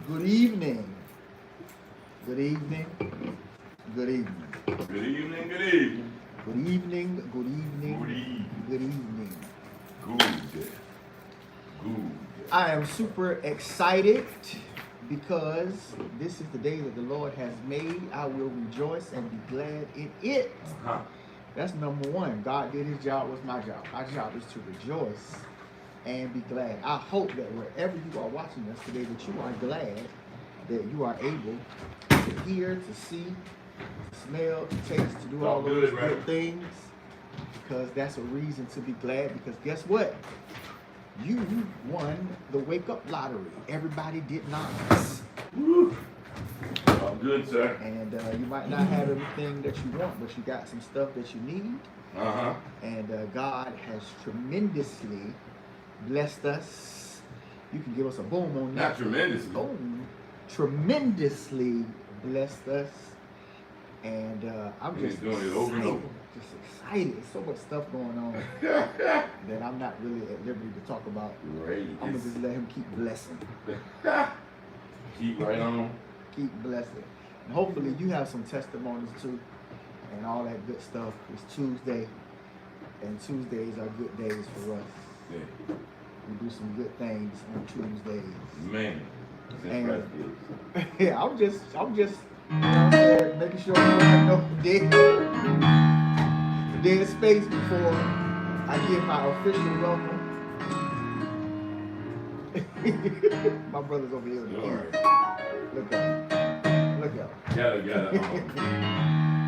Good evening. Good evening. Good evening. Good evening, good evening. Good evening. Good evening. Good evening. Good evening. Good. Good. I am super excited because this is the day that the Lord has made. I will rejoice and be glad in it. Uh-huh. That's number one. God did his job, was my job. My job is to rejoice and be glad. I hope that wherever you are watching us today, that you are glad that you are able to hear, to see, to smell, to taste, to do all those good things. Because that's a reason to be glad. Because guess what? You won the wake-up lottery. Everybody did not. Woo. All good, sir. And you might not have everything that you want, but you got some stuff that you need. Uh-huh. And God has tremendously blessed us. You can give us a boom on that. Not tremendously. Oh, tremendously blessed us. And I'm just doing it over and over. Just excited. So much stuff going on that I'm not really at liberty to talk about. Right. I'm gonna just let him keep blessing. Keep right on. Keep blessing. And hopefully you have some testimonies too and all that good stuff. It's Tuesday, and Tuesdays are good days for us. Yeah. We do some good things on Tuesdays. Man. And yeah, I'm just making sure we don't have no dead space before I give my official welcome. My brother's over here. Look up. Look up. Gotta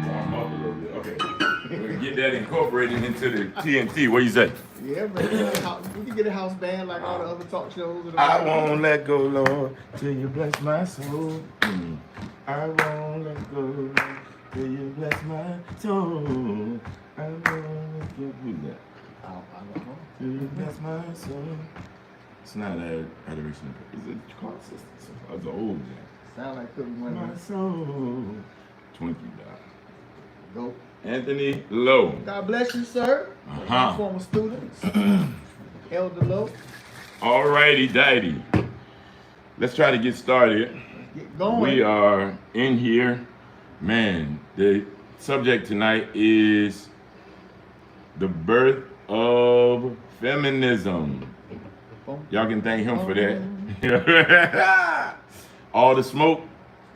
warm up a little bit. Okay. We're gonna get that incorporated into the TNT. What you say? Yeah, man. We can get a house band like all the other talk shows. I won't let go, Lord, till you bless my soul. I won't let go, Lord, till you bless my soul. I won't let go. Who's that? I don't know. Till you bless my soul. It's not adoration. Is it called sister? It's an old jam. Sound like could be one My of them. soul. Twinkie dog. Go. Anthony Lowe. God bless you, sir. Uh-huh. Former students. Elder Lowe. Alrighty, dighty. Let's try to get started. Get going. We are in here. Man, the subject tonight is the birth of feminism. Y'all can thank him for that. All the smoke.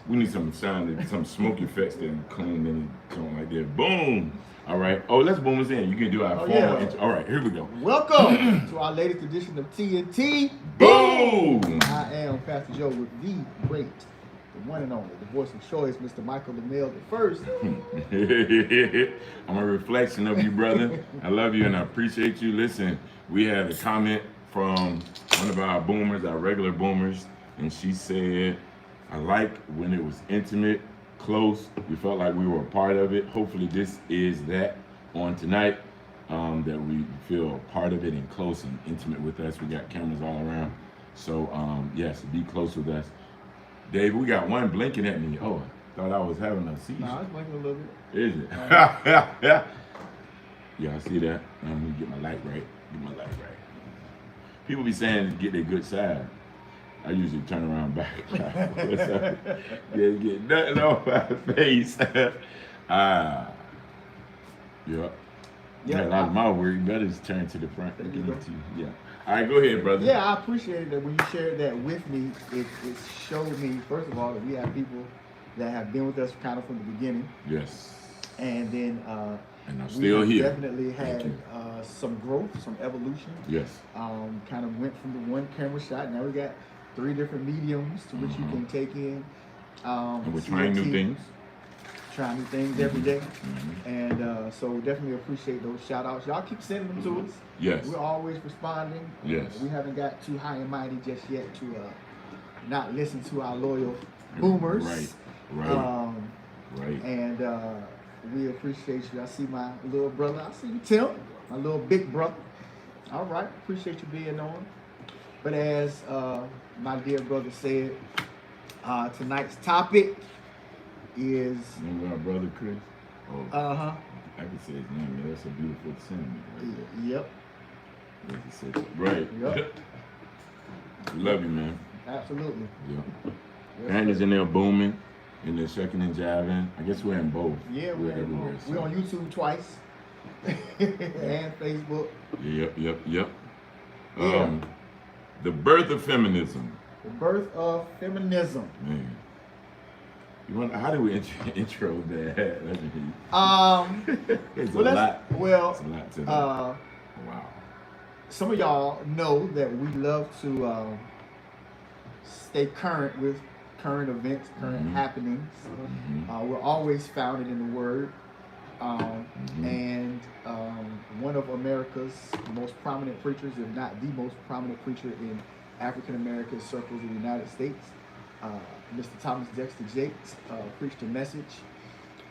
We need some sound, some smoke effects that clean and something like that. Boom. All right. Oh, let's boom us in. You can do our formal intro. All right, here we go. Welcome to our latest edition of TNT. Boom. I am Pastor Joe with the great, the one and only, the voice of choice, Mr. Michael DeMille the first. I'm a reflection of you, brother. I love you and I appreciate you. Listen, we had a comment from one of our boomers, our regular boomers, and she said, I like when it was intimate, close. We felt like we were a part of it. Hopefully this is that on tonight, that we feel a part of it and close and intimate with us. We got cameras all around. So yes, be close with us. Dave, we got one blinking at me. Oh, I thought I was having a seizure. No, I was blinking a little bit. Is it? Yeah, I see that. Let me get my light right. Get my light right. People be saying to get their good side. I usually turn around back. Get nothing off my face. Yeah. Yeah, a lot of my work. You better just turn to the front. Yeah. All right, go ahead, brother. Yeah, I appreciate that when you shared that with me. It showed me, first of all, that we have people that have been with us kind of from the beginning. Yes. And then and I'm still here. Definitely had some growth, some evolution. Yes. Kind of went from the one camera shot. Now we got 3 different mediums to which you can take in. And we're trying new things. Trying new things every day. And so we definitely appreciate those shout outs. Y'all keep sending them to us. Yes. We're always responding. Yes. We haven't got too high and mighty just yet to not listen to our loyal boomers. Right. And we appreciate you. I see my little brother. I see you, Tim, my little big brother. All right. Appreciate you being on. But as my dear brother said, tonight's topic is... Remember our brother Chris? Oh, I can say his name. Man. That's a beautiful sentiment. Yep. Right. Yep. Love you, man. Absolutely. Yeah. Andy's in there booming, in there shucking and jiving. I guess we're in both. Yeah, we're everywhere. We're on YouTube twice. And Facebook. Yep. Yeah. The Birth of Feminism. The Birth of Feminism. Man. How do we intro that? It's a lot. Well, it's a lot to that. Wow. Some of y'all know that we love to stay current with current events, current happenings. We're always founded in the Word. And one of America's most prominent preachers, if not the most prominent preacher in African American circles in the United States, Mr. Thomas Dexter Jakes, preached a message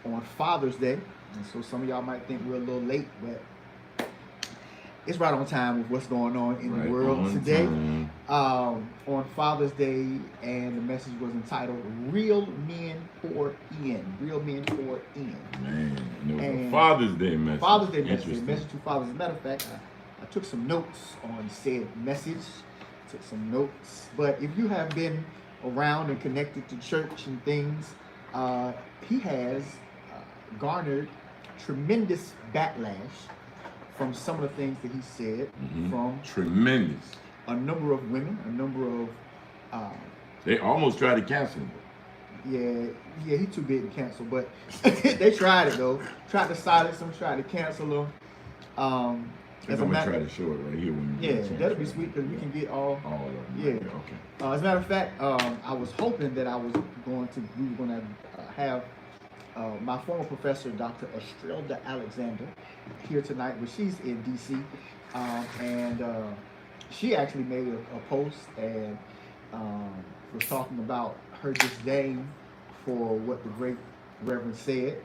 on Father's Day. And so some of y'all might think we're a little late, but it's right on time with what's going on in the world today. On Father's Day, and the message was entitled "Real Men Pour In." Real Men Pour In. Man, it was a Father's Day message. Father's Day message. Message to fathers. As a matter of fact, I took some notes on said message. Took some notes. But if you have been around and connected to church and things, he has garnered tremendous backlash from some of the things that he said, from tremendous a number of women, a number of they almost tried to cancel him. Yeah, he too big to cancel, but they tried it though. Tried to silence him, tried to cancel him. I'm gonna try to show it right here when you that'll be sweet because we can get all of them. Yeah. Right there. Okay. As a matter of fact, I was hoping that we were going to have my former professor, Dr. Estrelda Alexander, here tonight, but she's in DC, and she actually made a post and was talking about her disdain for what the great Reverend said.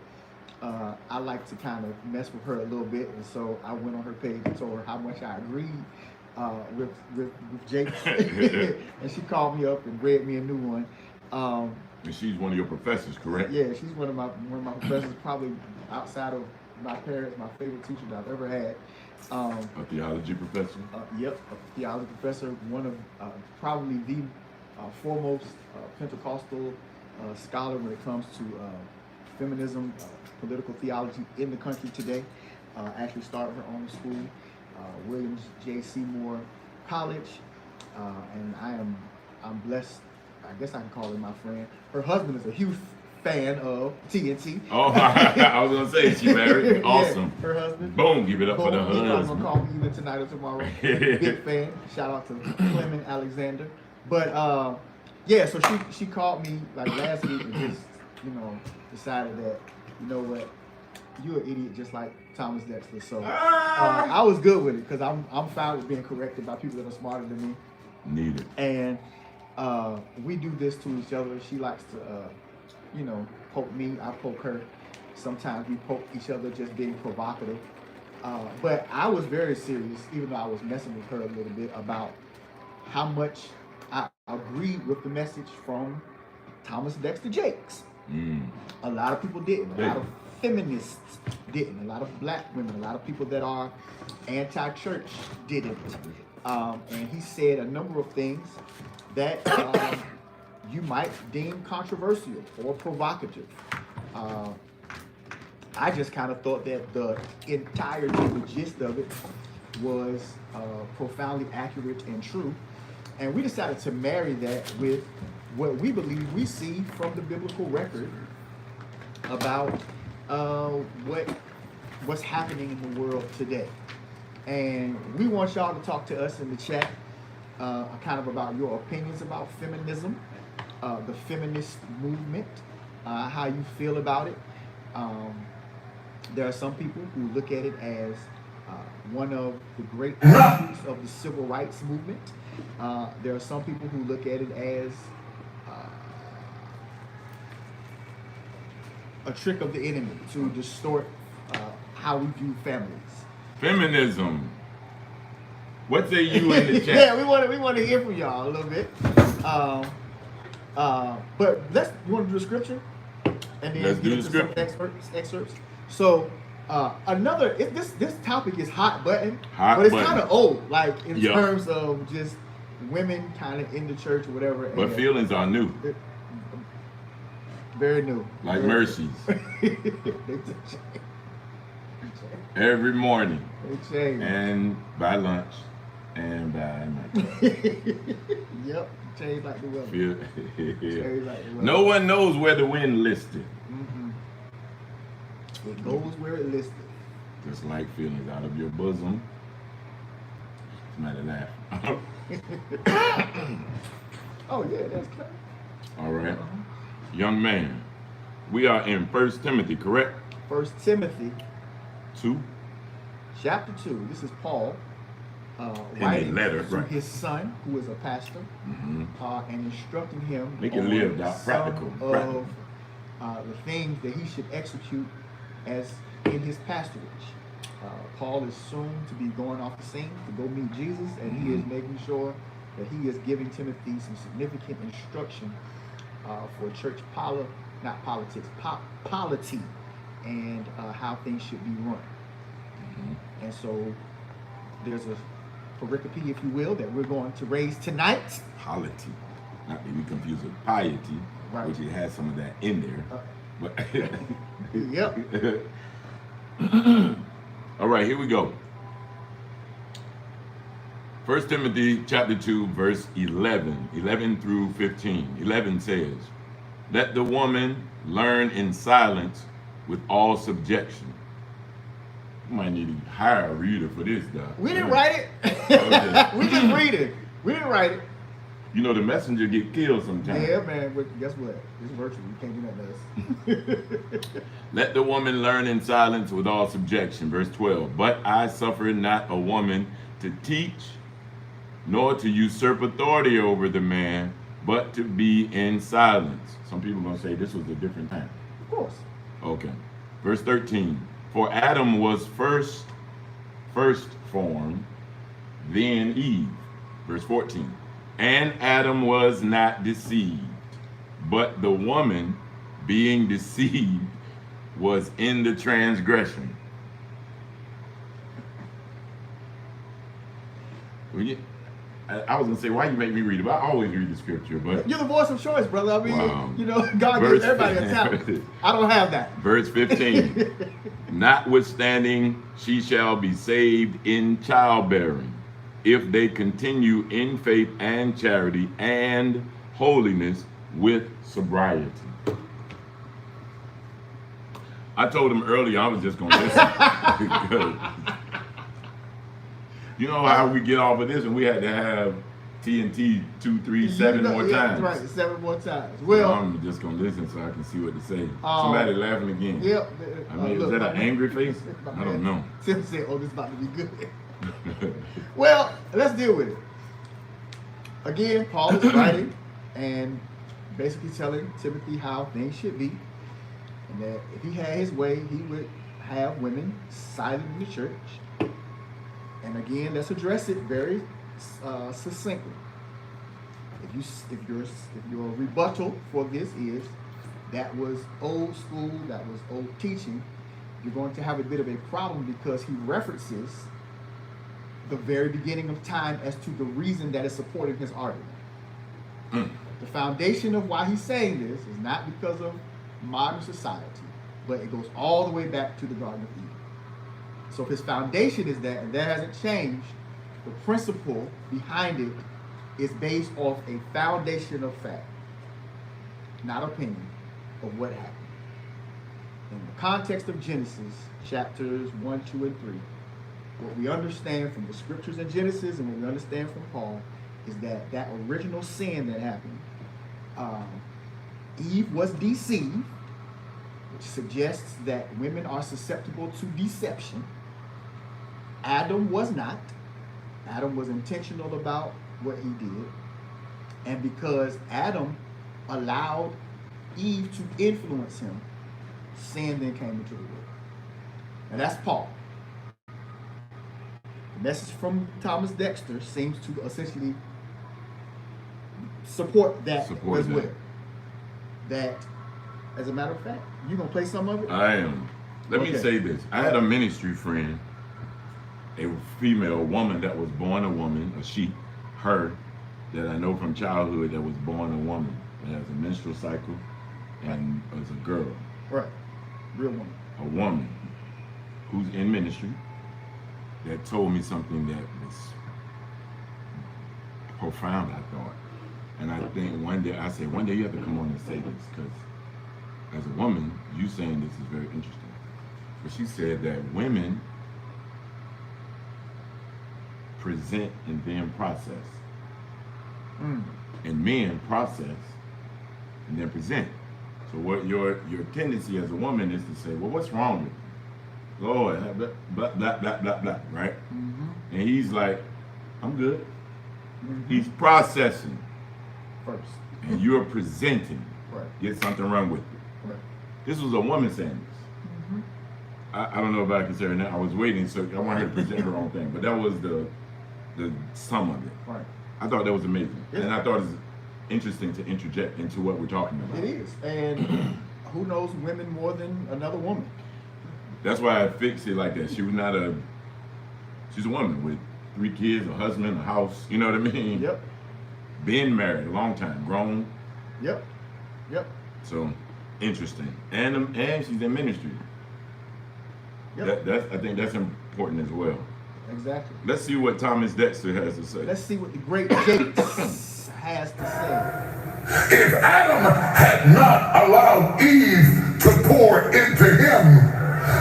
I like to kind of mess with her a little bit, and so I went on her page and told her how much I agreed with Jake, and she called me up and read me a new one. And she's one of your professors, correct? Yeah, she's one of my professors, probably outside of my parents, my favorite teacher that I've ever had. A theology professor? Yep, a theology professor, one of probably the foremost Pentecostal scholar when it comes to feminism, political theology in the country today. Actually started her own school, Williams J. Seymour College, and I'm blessed. I guess I can call her my friend. Her husband is a huge fan of TNT. Oh, I was gonna say she married. Awesome. Yeah, her husband. Boom, give it up for the husband. He's probably gonna call me either tonight or tomorrow. Big fan. Shout out to Clement Alexander. But so she called me like last week and just decided that what, you're an idiot just like Thomas Dexter. So I was good with it because I'm fine with being corrected by people that are smarter than me. Needed. And we do this to each other. She likes to, poke me. I poke her. Sometimes we poke each other, just being provocative. But I was very serious, even though I was messing with her a little bit, about how much I agreed with the message from Thomas Dexter Jakes. A lot of people didn't. A lot of feminists didn't. A lot of black women, a lot of people that are anti-church didn't. And he said a number of things that you might deem controversial or provocative. I just kind of thought that the entirety, the gist of it was profoundly accurate and true. And we decided to marry that with what we believe we see from the biblical record about what's happening in the world today. And we want y'all to talk to us in the chat kind of about your opinions about feminism, the feminist movement, how you feel about it. There are some people who look at it as one of the great attributes of the civil rights movement. There are some people who look at it as a trick of the enemy to distort how we view families. Feminism. What say you in the chat? Yeah, we want to hear from y'all a little bit. But you want to do the scripture, and then let's get do into the some excerpts. So this topic is hot button, but it's kind of old, like in terms of just women kind of in the church or whatever. But feelings are new. Very new. Like Very Mercy's. They Every morning. changed. And by lunch. And by night. Yep. Changed like the weather. Feel- Changed like the weather. No one knows where the wind listed. Mm-mm. It goes where it listed. Just like feelings out of your bosom. Somebody laugh. Oh yeah, that's clear. All right. Young man, we are in 1 Timothy, correct? 1 Timothy 2. chapter 2. This is Paul a writing letter, to right. his son, who is a pastor, Mm-hmm. and instructing him Make it on lived out, practical, some of the things that he should execute as in his pastorage. Paul is soon to be going off the scene to go meet Jesus, and he is making sure that he is giving Timothy some significant instruction for church not politics, polity, and how things should be run. Mm-hmm. And so there's a pericope, if you will, that we're going to raise tonight. Polity. Not to be confused with piety, Right. which it has some of that in there. But Yep. all right, here we go. 1 Timothy chapter 2, verse 11 through 15. 11 says, let the woman learn in silence with all subjection. You might need to hire a reader for this, Doc. We didn't write it. Okay. We just read it. We didn't write it. You know the messenger get killed sometimes. Yeah, man. But guess what? It's virtual. You can't do that to us. Let the woman learn in silence with all subjection. Verse 12. But I suffer not a woman to teach, nor to usurp authority over the man, but to be in silence. Some people are going to say this was a different time. Of course. Okay. Verse 13. For Adam was first formed, then Eve. Verse 14. And Adam was not deceived, but the woman, being deceived, was in the transgression. I was gonna say, why you make me read it? But I always read the scripture. But You're the voice of choice, brother. I mean, Wow. you know, God Verse gives everybody a talent. I don't have that. verse 15. Notwithstanding, she shall be saved in childbearing, if they continue in faith and charity and holiness with sobriety. I told him earlier I was just gonna listen. Because you know how we get off of this, and we had to have TNT 2, 3, 7 more times. Right, 7 more times. So Well, I'm just gonna listen so I can see what to say. Oh. Somebody laughing again. yep. I mean, Look, is that my an man- angry face? my I don't man know. Tim said, "Oh, this is about to be good." Well, let's deal with it. Again, Paul is writing and basically telling Timothy how things should be, and that if he had his way, he would have women silent in the church. And again, let's address it very succinctly. If your rebuttal for this is that was old school, that was old teaching, you're going to have a bit of a problem because he references the very beginning of time as to the reason that is supporting his argument. The foundation of why he's saying this is not because of modern society, but it goes all the way back to the Garden of Eden. So if his foundation is that, and that hasn't changed, the principle behind it is based off a foundation of fact, not opinion, of what happened. In the context of Genesis, chapters 1, 2, and 3, what we understand from the scriptures in Genesis and what we understand from Paul is that that original sin that happened, Eve was deceived, which suggests that women are susceptible to deception. Adam was not. Adam was intentional about what he did. And because Adam allowed Eve to influence him, sin then came into the world. And that's Paul. The message from Thomas Dexter seems to essentially support that as well. That, as a matter of fact, you gonna play some of it? I am. Let me say this. I had a ministry friend, a female woman that was born a woman, a she, her, that I know from childhood that was born a woman. That has a menstrual cycle, and as a girl, Right. Real woman. a woman who's in ministry, that told me something that was profound, I thought. And I think one day you have to come on and say this, because as a woman, you saying this is very interesting. But she said that women present and then process. And men process and then present. So what your tendency as a woman is to say, well, what's wrong with you? Lord, blah, blah, blah, blah, blah, blah, right? And he's like, I'm good. He's processing First. and you're presenting. Right. Get something wrong with you. Right. This was a woman saying this. I don't know if I can say her now. I was waiting, so I want her to present her own thing. But that was the sum of it. Right. I thought that was amazing. Yeah. And I thought it was interesting to interject into what we're talking about. It is. And who knows women more than another woman? That's why I fixed it like that. She's a woman with 3 kids, a husband, a house, you know what I mean? Yep. Been married a long time, grown. Yep. Yep. So, interesting. And she's in ministry. Yep. I think that's important as well. Exactly. Let's see what Thomas Dexter has to say. Let's see what the great Jakes has to say. If Adam had not allowed Eve to pour into him,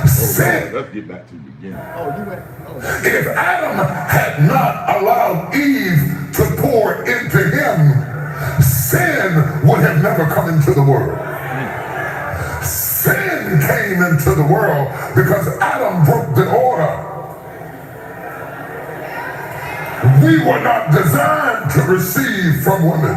sin. Let's get back to the beginning. If Adam had not allowed Eve to pour into him, sin would have never come into the world. Sin came into the world because Adam broke the order. We were not designed to receive from women.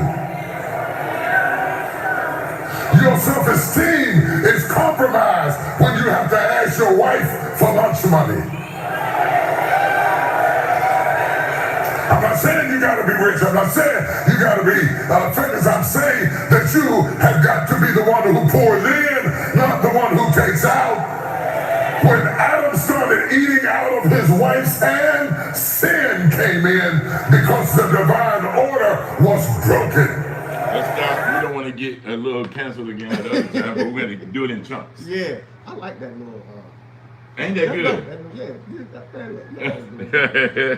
Your self-esteem is compromised when you have to ask your wife for lunch money. I'm not saying you gotta be rich. I'm not saying you gotta be famous. I'm saying that you have got to be the one who pours in, not the one who takes out. When Adam started eating out of his wife's hand, sin came in because the divine order was broken. Let's stop. We don't want to get a little canceled again at the other time, but we're going to do it in chunks. Yeah, I like that little. Ain't that good?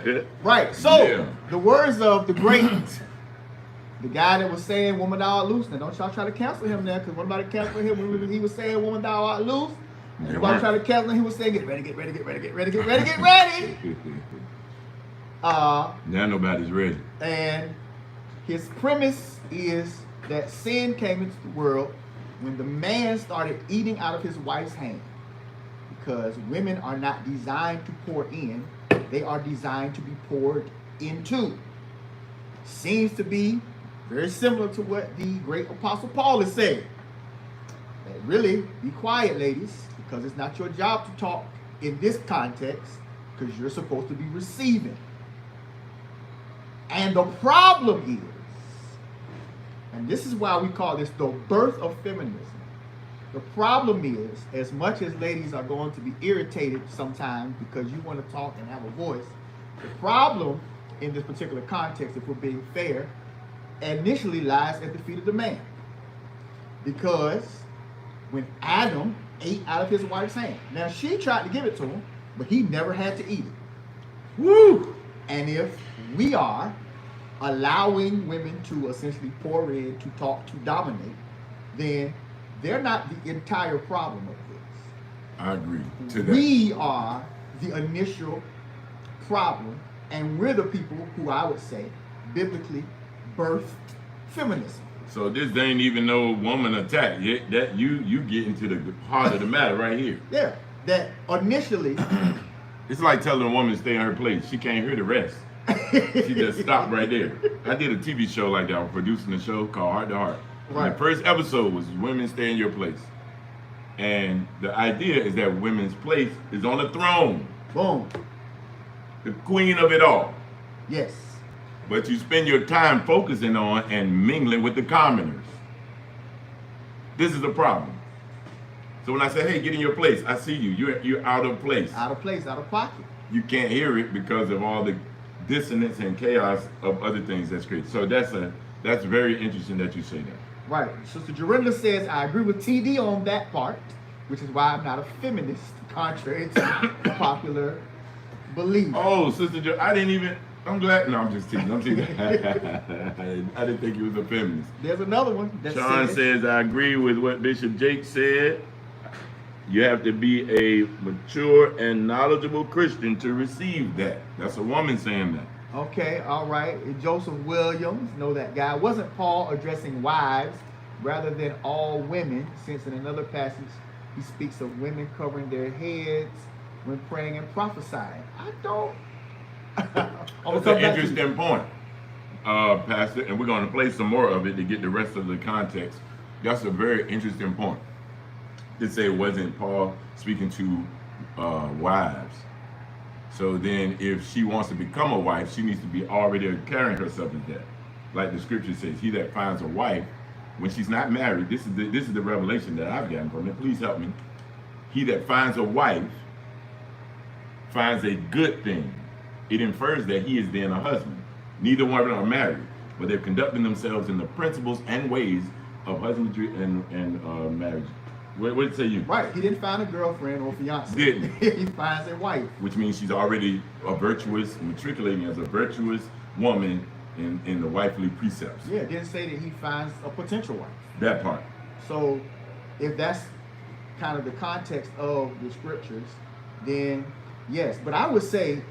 Yeah. Right. So Yeah. the words of the great, the guy that was saying "Woman thou art loose." Now don't y'all try to cancel him now, because nobody canceled him when he was saying "Woman thou art loose." Nobody tried to cancel him. He was saying "Get ready, get ready, get ready, get ready, get ready, get ready." Now nobody's ready. And his premise is that sin came into the world when the man started eating out of his wife's hand. Because women are not designed to pour in, they are designed to be poured into. Seems to be very similar to what the great Apostle Paul is saying. That really, be quiet, ladies, because it's not your job to talk in this context, because you're supposed to be receiving. And the problem is, and this is why we call this the birth of feminism. The problem is, as much as ladies are going to be irritated sometimes because you want to talk and have a voice, the problem in this particular context, if we're being fair, initially lies at the feet of the man. Because when Adam ate out of his wife's hand, now she tried to give it to him, but he never had to eat it. Woo! And if we are allowing women to essentially pour in, to talk, to dominate, then they're not the entire problem of this. I agree to that. We are the initial problem, and we're the people who I would say biblically birthed feminism. So this ain't even no woman attack. That you get into the heart of the matter right here. Yeah, that initially. It's like telling a woman to stay in her place. She can't hear the rest. She just stopped right there. I did a TV show like that. I was producing a show called Heart to Heart. Right. The first episode was women stay in your place. And the idea is that women's place is on the throne. Boom. The queen of it all. Yes. But you spend your time focusing on and mingling with the commoners. This is the problem. So when I say, hey, get in your place, I see you. You're out of place. Out of place, out of pocket. You can't hear it because of all the dissonance and chaos of other things that's created. So that's very interesting that you say that. Right. Sister Jorinda says, I agree with TD on that part, which is why I'm not a feminist, contrary to popular belief. Oh, Sister Joe, I didn't even. I'm glad. No, I'm just teasing. I'm teasing. I didn't think you was a feminist. There's another one that Sean says, I agree with what Bishop Jake said. You have to be a mature and knowledgeable Christian to receive that. That's a woman saying that. Okay, all right. Joseph Williams, know that guy. Wasn't Paul addressing wives rather than all women, since in another passage he speaks of women covering their heads when praying and prophesying? I don't. That's an interesting point, Pastor, and we're going to play some more of it to get the rest of the context. That's a very interesting point. To say, wasn't Paul speaking to wives? So then if she wants to become a wife, she needs to be already carrying herself as that. Like the scripture says, he that finds a wife, when she's not married, this is the revelation that I've gotten from it. Please help me. He that finds a wife finds a good thing. It infers that he is then a husband. Neither one of them are married, but they're conducting themselves in the principles and ways of husbandry and marriage. What did it say you? Right, he didn't find a girlfriend or fiance. Didn't. He finds a wife. Which means she's already a virtuous, matriculating as a virtuous woman in the wifely precepts. Yeah, it didn't say that he finds a potential wife. That part. So if that's kind of the context of the scriptures, then yes. But I would say,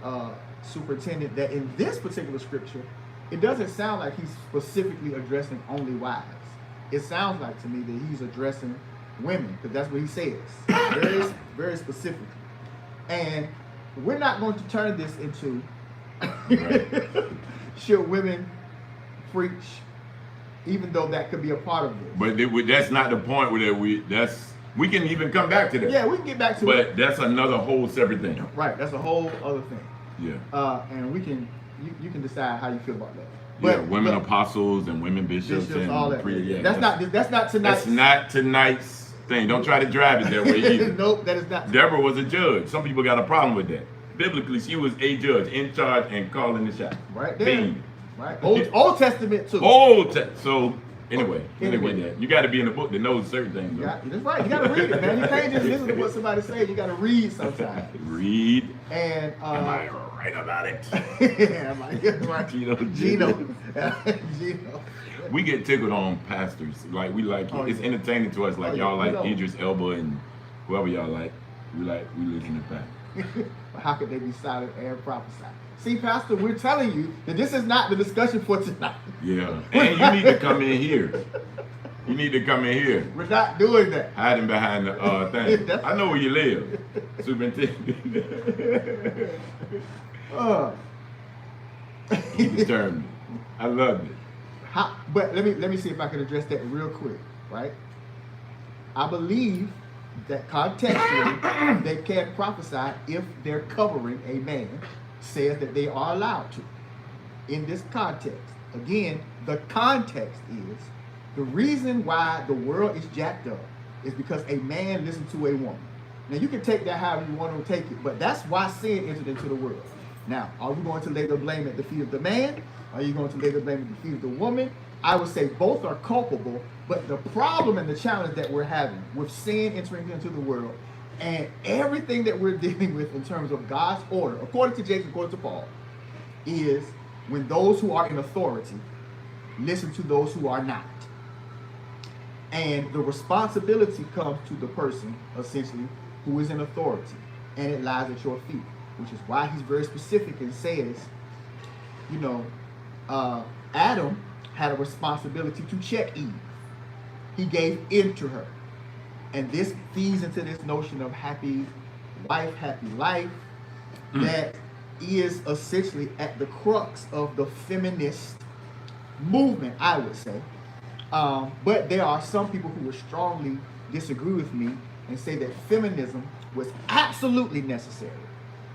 Superintendent, that in this particular scripture, it doesn't sound like he's specifically addressing only wives. It sounds like to me that he's addressing women, because that's what he says, very, very specifically. And we're not going to turn this into should women preach, even though that could be a part of this. But that's not the point where we can even come back to that. Yeah, we can get back to it. But that's another whole separate thing. Right, that's a whole other thing. Yeah. And we can, you can decide how you feel about that. But, yeah, women apostles and women bishops and all that. yeah, that's not tonight's. That's not tonight's thing. Don't try to drive it that way either. Nope, that is not. Deborah was a judge. Some people got a problem with that. Biblically, she was a judge in charge and calling the shot. Right there. Bing. Right. Old Testament too. So anyway, you got to be in the book that knows certain things. That's right. You got to read it, man. You can't just listen to what somebody says. You got to read sometimes. Read. And am I right about it? Yeah, right. Gino. We get tickled on pastors. Like we like it's entertaining to us. Like y'all like Idris Elba and whoever y'all like. We listen to that. But how could they be silent and prophesy? See, Pastor, we're telling you that this is not the discussion for tonight. Yeah, and you need to come in here. You need to come in here. We're not doing that. Hiding behind the thing. I know where you live, Superintendent. He determined. I loved it. But let me see if I can address that real quick, right? I believe that contextually they can prophesy if their covering, a man, says that they are allowed to. In this context, again, the context is the reason why the world is jacked up is because a man listened to a woman. Now you can take that however you want to take it, but that's why sin entered into the world. Now, are we going to lay the blame at the feet of the man? Are you going to lay the blame at the feet of the woman? I would say both are culpable, but the problem and the challenge that we're having with sin entering into the world and everything that we're dealing with in terms of God's order, according to James, according to Paul, is when those who are in authority listen to those who are not. And the responsibility comes to the person, essentially, who is in authority, and it lies at your feet, which is why he's very specific and says, Adam had a responsibility to check Eve. He gave in to her. And this feeds into this notion of happy wife, happy life, that is essentially at the crux of the feminist movement, I would say. But there are some people who would strongly disagree with me and say that feminism was absolutely necessary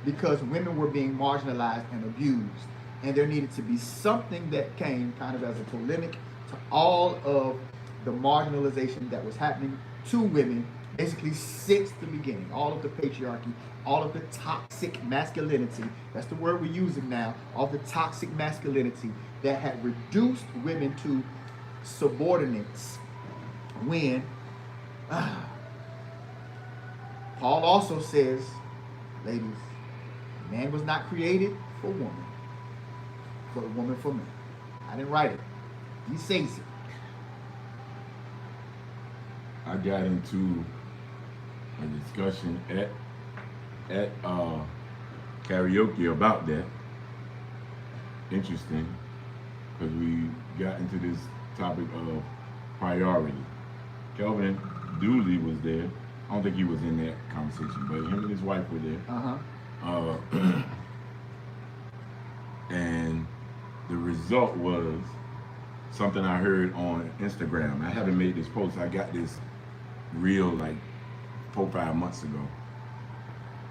because women were being marginalized and abused. And there needed to be something that came kind of as a polemic to all of the marginalization that was happening to women, basically since the beginning. All of the patriarchy, all of the toxic masculinity, that's the word we're using now, all the toxic masculinity that had reduced women to subordinates when Paul also says, ladies, man was not created for woman, but woman for man. I didn't write it. He says it. I got into a discussion at karaoke about that. Interesting, because we got into this topic of priority. Kelvin Dooley was there. I don't think he was in that conversation, but him and his wife were there. And the result was something I heard on Instagram. I haven't made this post. I got this reel like 4 or 5 months ago.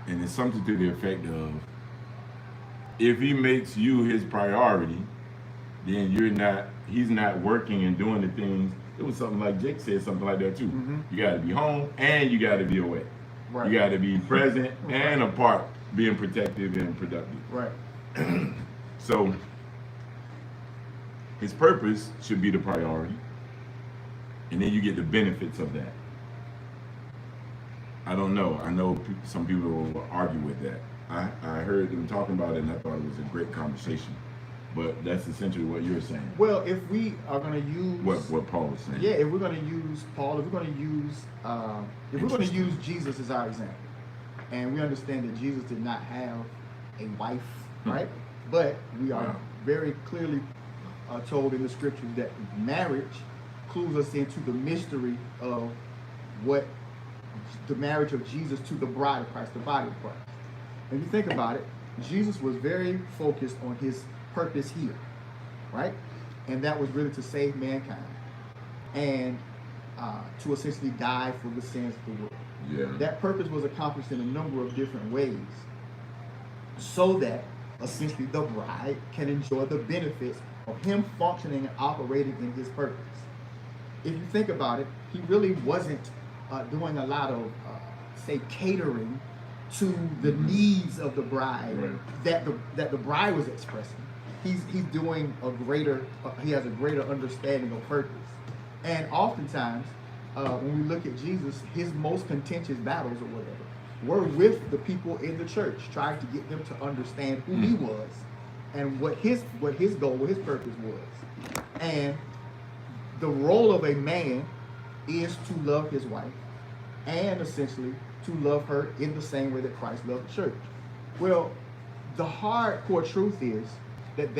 And it's something to the effect of, if he makes you his priority, then he's not working and doing the things. It was something like Jake said, something like that too. Mm-hmm. You got to be home and you got to be away. Right. You got to be present and apart, being protective and productive. Right. So his purpose should be the priority, and then you get the benefits of that. I don't know. I know some people will argue with that. I heard them talking about it, and I thought it was a great conversation. But that's essentially what you're saying. Well, if we are going to use what Paul was saying. Yeah, if we're going to use Paul, if we're going to use Jesus as our example, and we understand that Jesus did not have a wife, right? But we are very clearly told in the scriptures that marriage clues us into the mystery of what the marriage of Jesus to the bride of Christ, the body of Christ. If you think about it, Jesus was very focused on his purpose here, right? And that was really to save mankind and to essentially die for the sins of the world. Yeah. That purpose was accomplished in a number of different ways so that essentially the bride can enjoy the benefits of him functioning and operating in his purpose. If you think about it, he really wasn't doing a lot of, say, catering to the needs of the bride that the bride was expressing. He's doing he has a greater understanding of purpose. And oftentimes, when we look at Jesus, his most contentious battles or whatever were with the people in the church, trying to get them to understand who he was and what his goal, what his purpose was. And the role of a man is to love his wife and essentially to love her in the same way that Christ loved the church. Well, the hardcore truth is that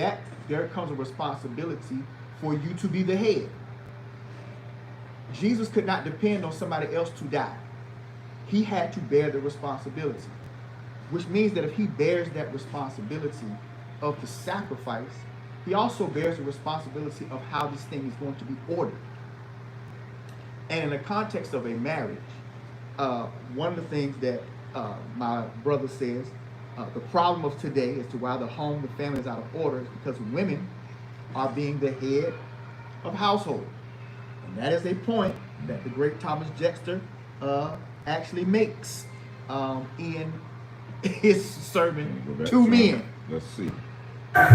there comes a responsibility for you to be the head. Jesus could not depend on somebody else to die. He had to bear the responsibility, which means that if he bears that responsibility of the sacrifice, he also bears the responsibility of how this thing is going to be ordered. And in the context of a marriage, one of the things that my brother says, the problem of today as to why the home, the family is out of order is because women are being the head of household. And that is a point that the great Thomas Jexter actually makes in his sermon to men. Let's see.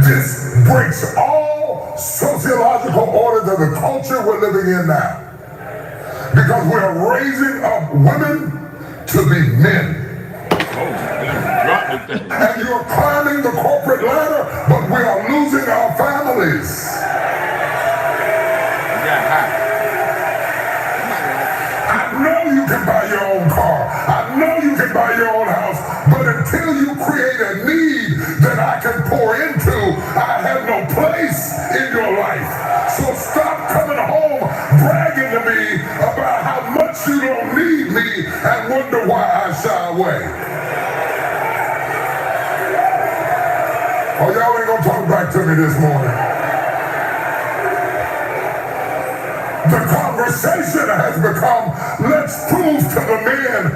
This breaks all sociological orders of the culture we're living in now. Because we're raising up women to be men. And you're climbing the corporate ladder, but we are losing our families. I know you can buy your own car. I know you can buy your own house. But until you create a need that I can pour into, I have no place in your life. So stop coming home bragging to me about how much you don't need me and wonder why I shy away. Oh, y'all ain't gonna talk back to me this morning. The conversation has become, let's prove to the men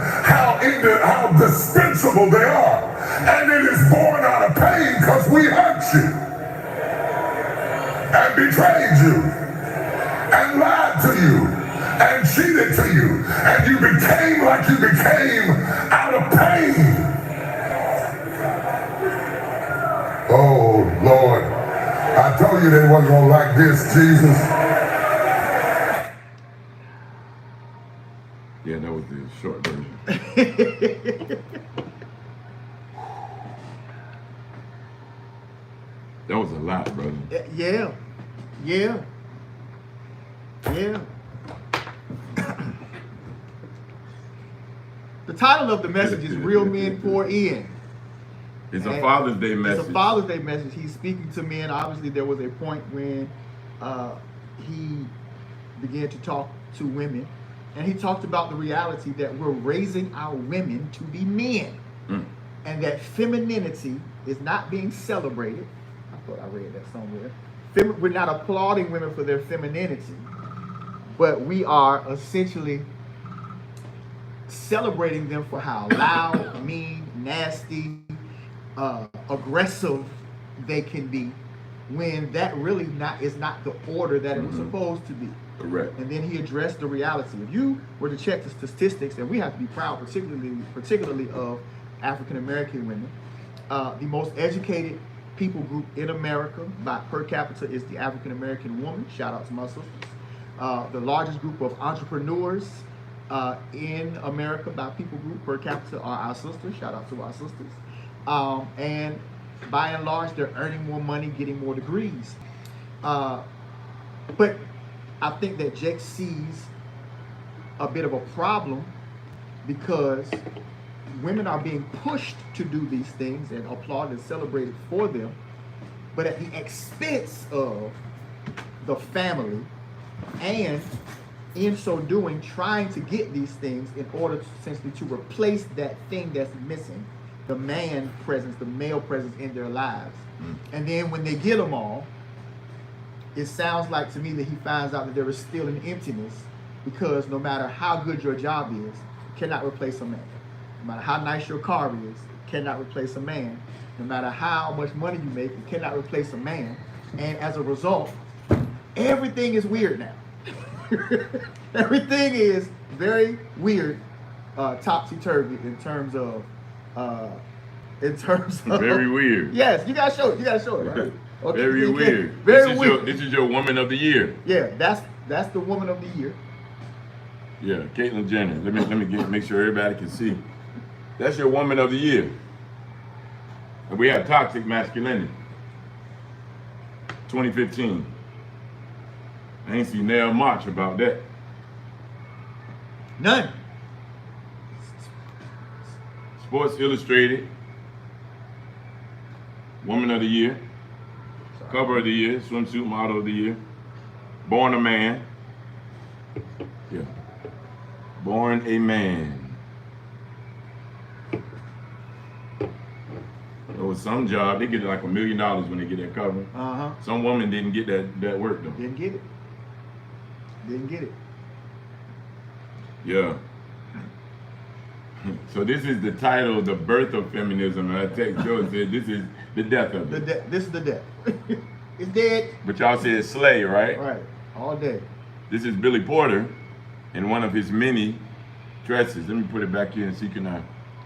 how dispensable they are. And it is born out of pain because we hurt you and betrayed you and lied to you and cheated to you. And you became like you became out of pain. Oh, Lord, I told you they wasn't going to like this, Jesus. Yeah, that was the short version. That was a lot, brother. Yeah. The title of the message is Real Men Pour In. It's a Father's Day message. It's a Father's Day message. He's speaking to men. Obviously, there was a point when he began to talk to women, and he talked about the reality that we're raising our women to be men, and that femininity is not being celebrated. I thought I read that somewhere. We're not applauding women for their femininity, but we are essentially celebrating them for how loud, mean, nasty, aggressive they can be, when that really is not the order that it was supposed to be. Correct. And then he addressed the reality. If you were to check the statistics, and we have to be proud, particularly of African American women, the most educated people group in America by per capita is the African American woman. Shout out to my sisters. The largest group of entrepreneurs in America by people group per capita are our sisters. Shout out to our sisters. And by and large, they're earning more money, getting more degrees. But I think that Jake sees a bit of a problem because women are being pushed to do these things and applauded and celebrated for them, but at the expense of the family, and in so doing, trying to get these things in order to essentially to replace that thing that's missing, the man presence, the male presence in their lives. And then when they get them all, it sounds like to me that he finds out that there is still an emptiness, because no matter how good your job is, it cannot replace a man. No matter how nice your car is, it cannot replace a man. No matter how much money you make, it cannot replace a man. And as a result, everything is weird now. Everything is very weird, topsy-turvy in terms of very weird. Yes, you gotta show it, right? Okay, very weird. Very weird. This is your woman of the year. Yeah, that's the woman of the year. Yeah, Caitlyn Jenner. Let me make sure everybody can see. That's your woman of the year. And we have toxic masculinity. 2015. I ain't seen Nell March about that. None. Sports Illustrated. Woman of the year. Cover of the year. Swimsuit model of the year. Born a man. Yeah. Born a man. There was some job, they get like $1 million when they get that cover. Some woman didn't get that work though. Didn't get it. Yeah. So this is the title, The Birth of Feminism. And I text Joe and said, this is the death of it. This is the death. It's dead. But y'all said slay, right? Right. All day. This is Billy Porter in one of his many dresses. Let me put it back here and see, can I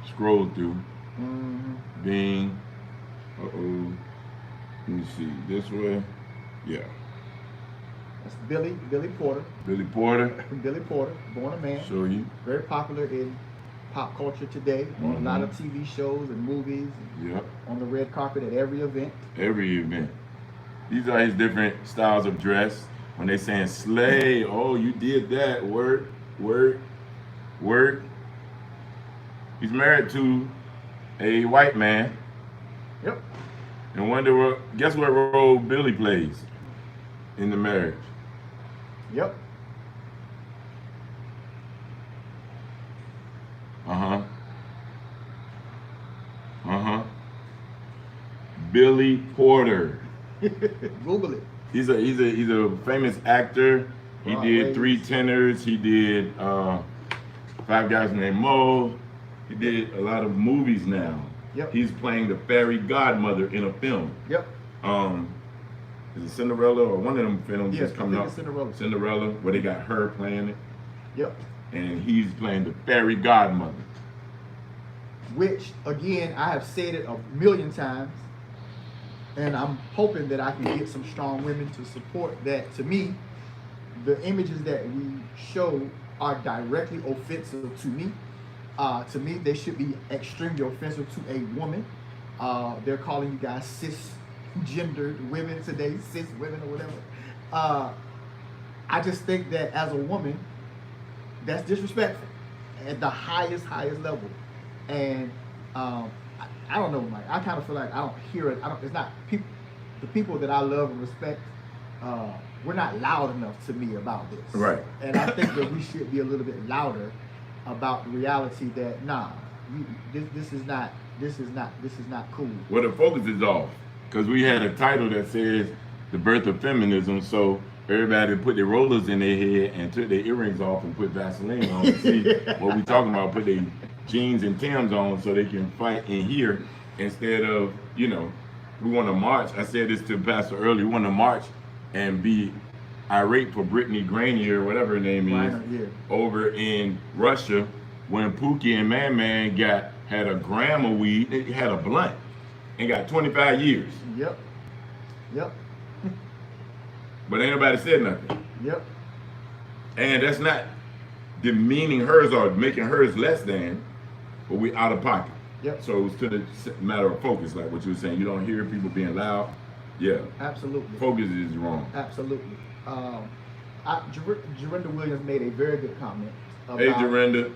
scroll through? Bing. Uh-oh. Let me see. This way. Yeah. That's Billy Porter. Billy Porter. Billy Porter, born a man. Show you. Very popular in pop culture today. On a lot of TV shows and movies. Yep. On the red carpet at every event. Every event. These are his different styles of dress. When they saying slay, oh, you did that. Work. He's married to a white man. Yep. And guess what role Billy plays in the marriage? Yep. Billy Porter. Google it. He's a famous actor. He did Three Tenors. He did Five Guys Named Mo. He did a lot of movies now. Yep. He's playing the fairy godmother in a film. Yep. Is it Cinderella or one of them films yes, that's coming up? Cinderella, where they got her playing it. Yep. And he's playing the fairy godmother. Which, again, I have said it a million times, and I'm hoping that I can get some strong women to support that. To me, the images that we show are directly offensive to me. To me, they should be extremely offensive to a woman. They're calling you guys cisgendered women today, cis women or whatever. I just think that as a woman, that's disrespectful at the highest level. And I don't know, Mike. I kind of feel like I don't hear it. It's not people. The people that I love and respect. We're not loud enough to me about this. Right. And I think that we should be a little bit louder about the reality that this is not cool. Well, the focus is off because we had a title that says the birth of feminism. So everybody put their rollers in their head and took their earrings off and put Vaseline on to see what we talking about. Put their jeans and Timbs on so they can fight in here instead of, we want to march. I said this to Pastor earlier. We want to march and be irate for Brittany Granier, or whatever her name is, over in Russia when Pookie and Man had a gram of weed, they had a blunt, and got 25 years. Yep. But ain't nobody said nothing. Yep. And that's not demeaning hers or making hers less than, but we out of pocket. Yep. So it's to the matter of focus, like what you were saying. You don't hear people being loud. Yeah. Absolutely. Focus is wrong. Absolutely. Jorenda Williams made a very good comment about, hey, Jorenda.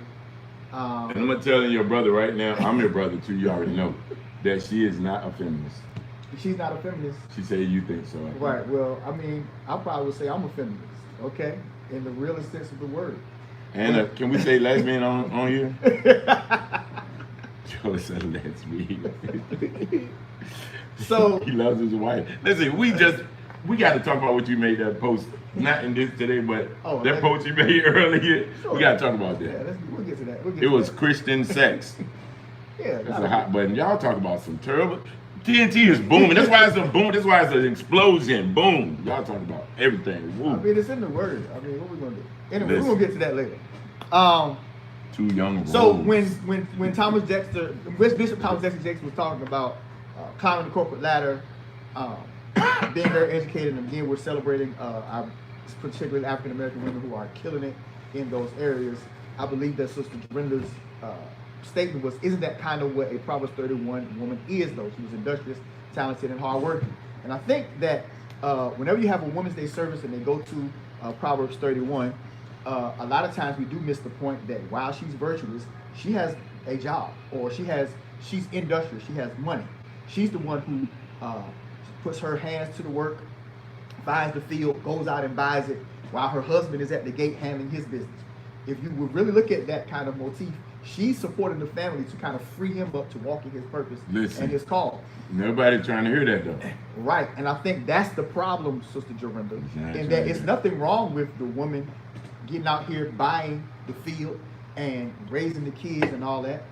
And I'm going to tell your brother right now, I'm your brother too, you already know, that she is not a feminist. She's not a feminist. She said you think so. Right. Well, I mean, I probably would say I'm a feminist, okay? In the realest sense of the word. And can we say lesbian on here? Joe said lesbian. So he loves his wife. Listen, we got to talk about what you made that post. Not in this today, but that post you made earlier. Sure. We got to talk about that. Yeah, we'll get to that. It was Christian sex. Yeah, that's a hot button. Y'all talk about some terrible. TNT is booming. That's why it's a boom. That's why it's an explosion. Boom. Y'all talking about everything. Woo. I mean, it's in the word. I mean, what we gonna do? Anyway, we're gonna get to that later. Too young. So when Thomas Dexter, Bishop Thomas Dexter Jakes was talking about climbing the corporate ladder, being very educated, and again, we're celebrating our particularly African American women who are killing it in those areas. I believe that Sister Jorenda's statement was, isn't that kind of what a Proverbs 31 woman is, though? She was industrious, talented, and hardworking. And I think that whenever you have a Women's Day service and they go to Proverbs 31, a lot of times we do miss the point that while she's virtuous, she has a job, or she's industrious, she has money. She's the one who puts her hands to the work, buys the field, goes out and buys it, while her husband is at the gate handling his business. If you would really look at that kind of motif, she's supporting the family to kind of free him up to walk in his purpose and his call. Nobody trying to hear that though. Right, and I think that's the problem, Sister Jorenda, in that it's nothing wrong with the woman getting out here buying the field and raising the kids and all that.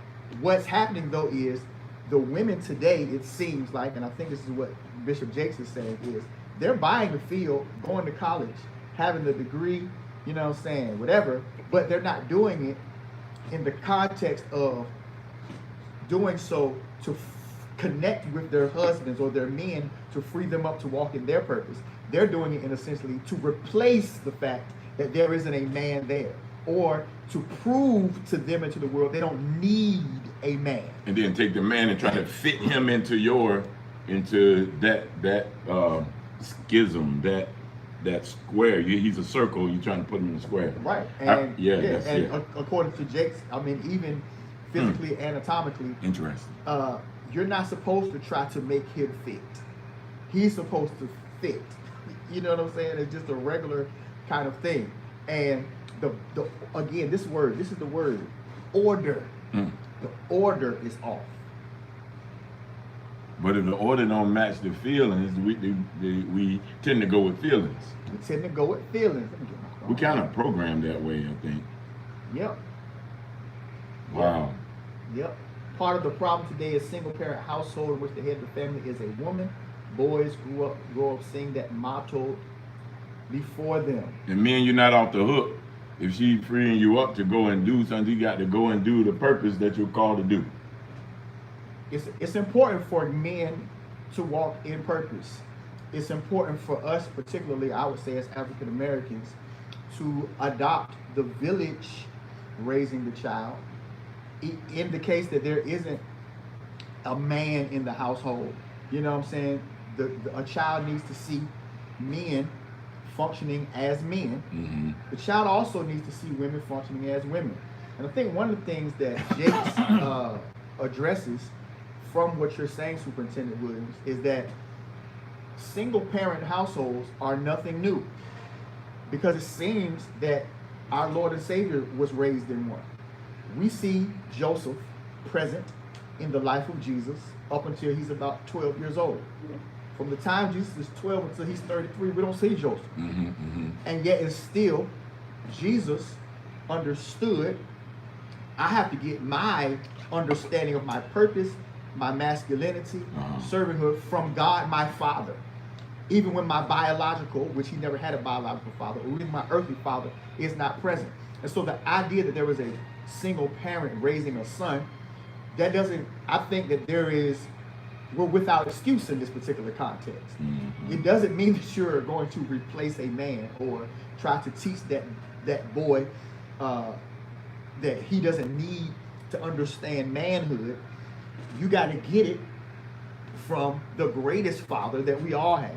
What's happening though is the women today, it seems like, and I think this is what Bishop Jakes is saying, is they're buying the field, going to college, having the degree, whatever, but they're not doing it in the context of doing so to connect with their husbands or their men to free them up to walk in their purpose. They're doing it in essentially to replace the fact that there isn't a man there, or to prove to them and to the world they don't need a man. And then take the man and try to fit him into that schism, that square. He's a circle, you're trying to put him in a square. Right. And according to Jakes, I mean, even physically, anatomically, interesting. You're not supposed to try to make him fit. He's supposed to fit. You know what I'm saying? It's just a regular kind of thing. And again, this is the word, order. The order is off. But if the order don't match the feelings, we tend to go with feelings. We kind of programmed that way, I think. Yep. Wow. Yep. Part of the problem today is single-parent household in which the head of the family is a woman. Boys grow up seeing that motto before them. And men, you're not off the hook. If she's freeing you up to go and do something, you got to go and do the purpose that you're called to do. It's important for men to walk in purpose. It's important for us, particularly, I would say, as African Americans, to adopt the village raising the child. In the case that there isn't a man in the household, you know what I'm saying? A child needs to see men functioning as men. Mm-hmm. The child also needs to see women functioning as women. And I think one of the things that Jakes addresses from what you're saying, Superintendent Williams, is that single parent households are nothing new, because it seems that our Lord and Savior was raised in one. We see Joseph present in the life of Jesus up until he's about 12 years old. From the time Jesus is 12 until he's 33, we don't see Joseph. Mm-hmm, mm-hmm. And yet it's still, Jesus understood, I have to get my understanding of my purpose, my masculinity, servanthood from God, my Father. Even when my biological, which he never had a biological father, or even my earthly father is not present. And so the idea that there was a single parent raising a son, that doesn't, I think that we're without excuse in this particular context. Mm-hmm. It doesn't mean that you're going to replace a man or try to teach that boy that he doesn't need to understand manhood. You got to get it from the greatest father that we all have,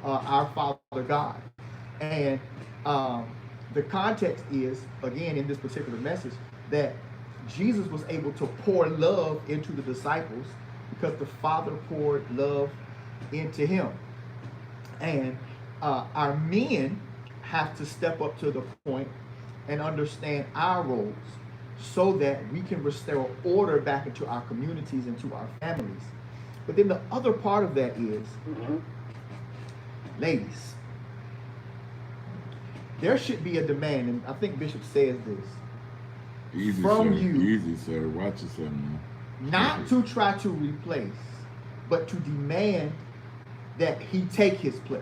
our Father God. And the context is, again, in this particular message, that Jesus was able to pour love into the disciples because the Father poured love into him. And our men have to step up to the point and understand our roles so that we can restore order back into our communities and to our families. But then the other part of that is, ladies, there should be a demand, and I think Bishop says this, Easy, from sir. you. Easy, sir. Watch yourself, man. Not to try to replace, but to demand that he take his place.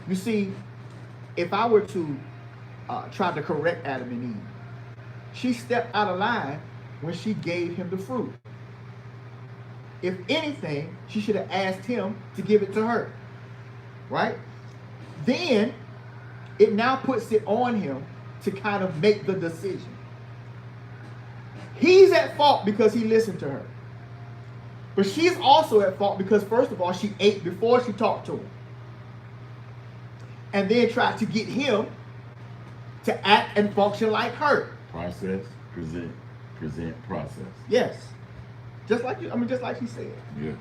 You see, if I were to try to correct Adam and Eve, she stepped out of line when she gave him the fruit. If anything, she should have asked him to give it to her, right? Then it now puts it on him to kind of make the decision. He's at fault because he listened to her. But she's also at fault because, first of all, she ate before she talked to him. And then tried to get him to act and function like her. Process, present, process. Yes. Just like she said. Yeah.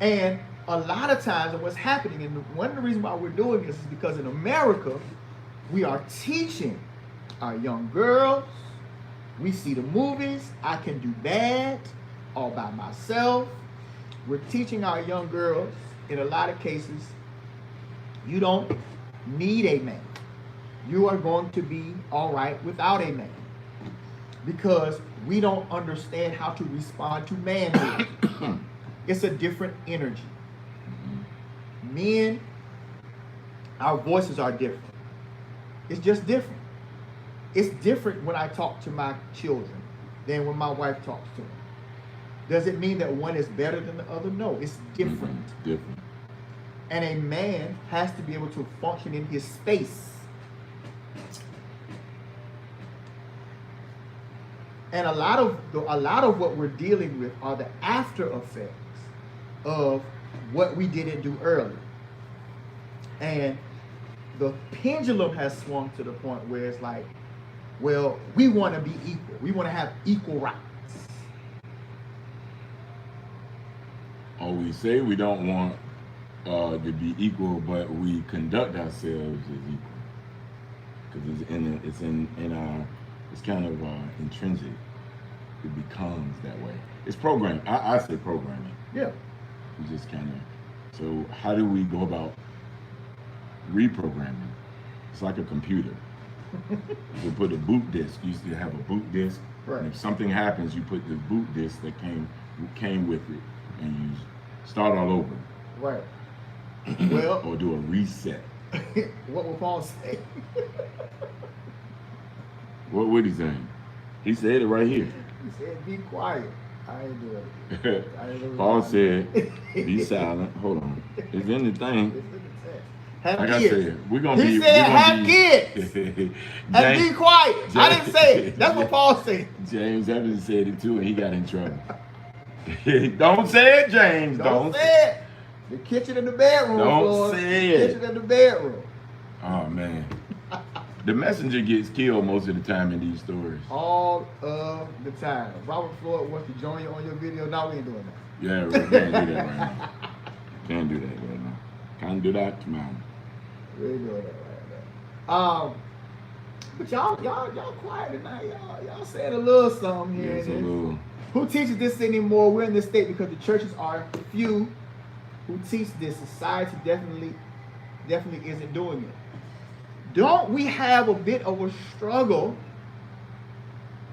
And a lot of times, and what's happening, and one of the reasons why we're doing this is because in America, we are teaching our young girls. We see the movies, I can do bad all by myself. We're teaching our young girls, in a lot of cases, you don't need a man. You are going to be all right without a man. Because we don't understand how to respond to manhood. It's a different energy. Men, our voices are different. It's just different. It's different when I talk to my children than when my wife talks to them. Does it mean that one is better than the other? No, it's different. Different. And a man has to be able to function in his space. And a lot of what we're dealing with are the after effects of what we didn't do earlier. And the pendulum has swung to the point where it's like, well, we want to be equal. We want to have equal rights. Or we say we don't want to be equal, but we conduct ourselves as equal. Because it's kind of intrinsic. It becomes that way. It's programming. I say programming. Yeah. We just kind of. So how do we go about reprogramming? It's like a computer. You put a boot disk. You used to have a boot disk. Right. And if something happens, you put the boot disk that came with it, and you start all over. Right. Well, or do a reset. What will Paul say? What would he say? He said it right here. He said, "Be quiet." I ain't doing it. Paul said, "Be silent." Hold on. It's in the thing. It's in the text. Have like kids. I said, we're gonna He be. said, we're gonna have be, kids. And be quiet. I didn't say it. That's what Paul said. James Evans said it too, and he got in trouble. Don't say it, James. Don't say it. The kitchen and the bedroom. Don't Floyd. say the it. kitchen and the bedroom. Oh man, the messenger gets killed most of the time in these stories. All of the time. Robert Floyd wants to join you on your video. No, we ain't doing that. Yeah, we can't do that right now. Can't do that right now. Can't do that, man. We ain't doing that right now. But y'all quiet tonight. Y'all saying a little something here. Yes, a little. Who teaches this anymore? We're in this state because the churches are few who teach this. Society definitely isn't doing it. Don't we have a bit of a struggle?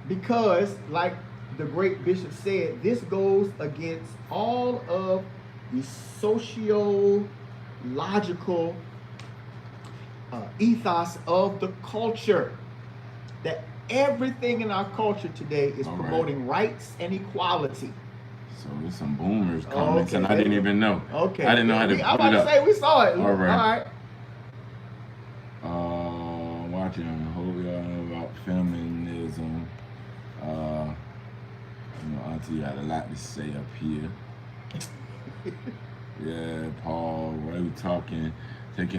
Because, like the great bishop said, this goes against all of the socio-logical ethos of the culture. That everything in our culture today is All promoting rights and equality. So there's some boomers comments, Okay, and I didn't even know. Okay. I didn't know how to I'm put it about up. to say, we saw it. All right. All right. Watching a whole lot about feminism. Auntie had a lot to say up here. Yeah, Paul, what are we talking?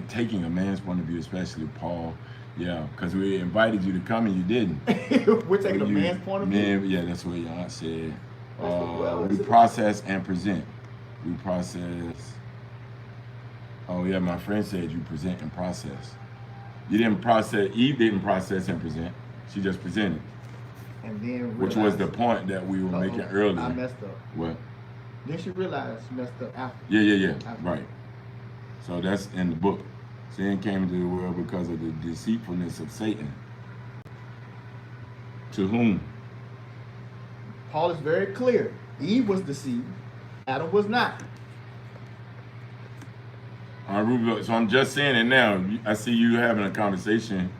Taking a man's point of view, especially Paul. Yeah, because we invited you to come and you didn't. We're taking a man's point of view. Yeah, that's what your aunt said. Well, We process and present. We process. Oh yeah, my friend said you present and process. You didn't process. Eve didn't process and present. She just presented. And then Which was the point that we were making earlier. I messed up. What? Then she realized she messed up after. Yeah. After. Right. So that's in the book. Sin came into the world because of the deceitfulness of Satan. To whom? Paul is very clear. Eve was deceived. Adam was not. So I'm just saying it now. I see you having a conversation.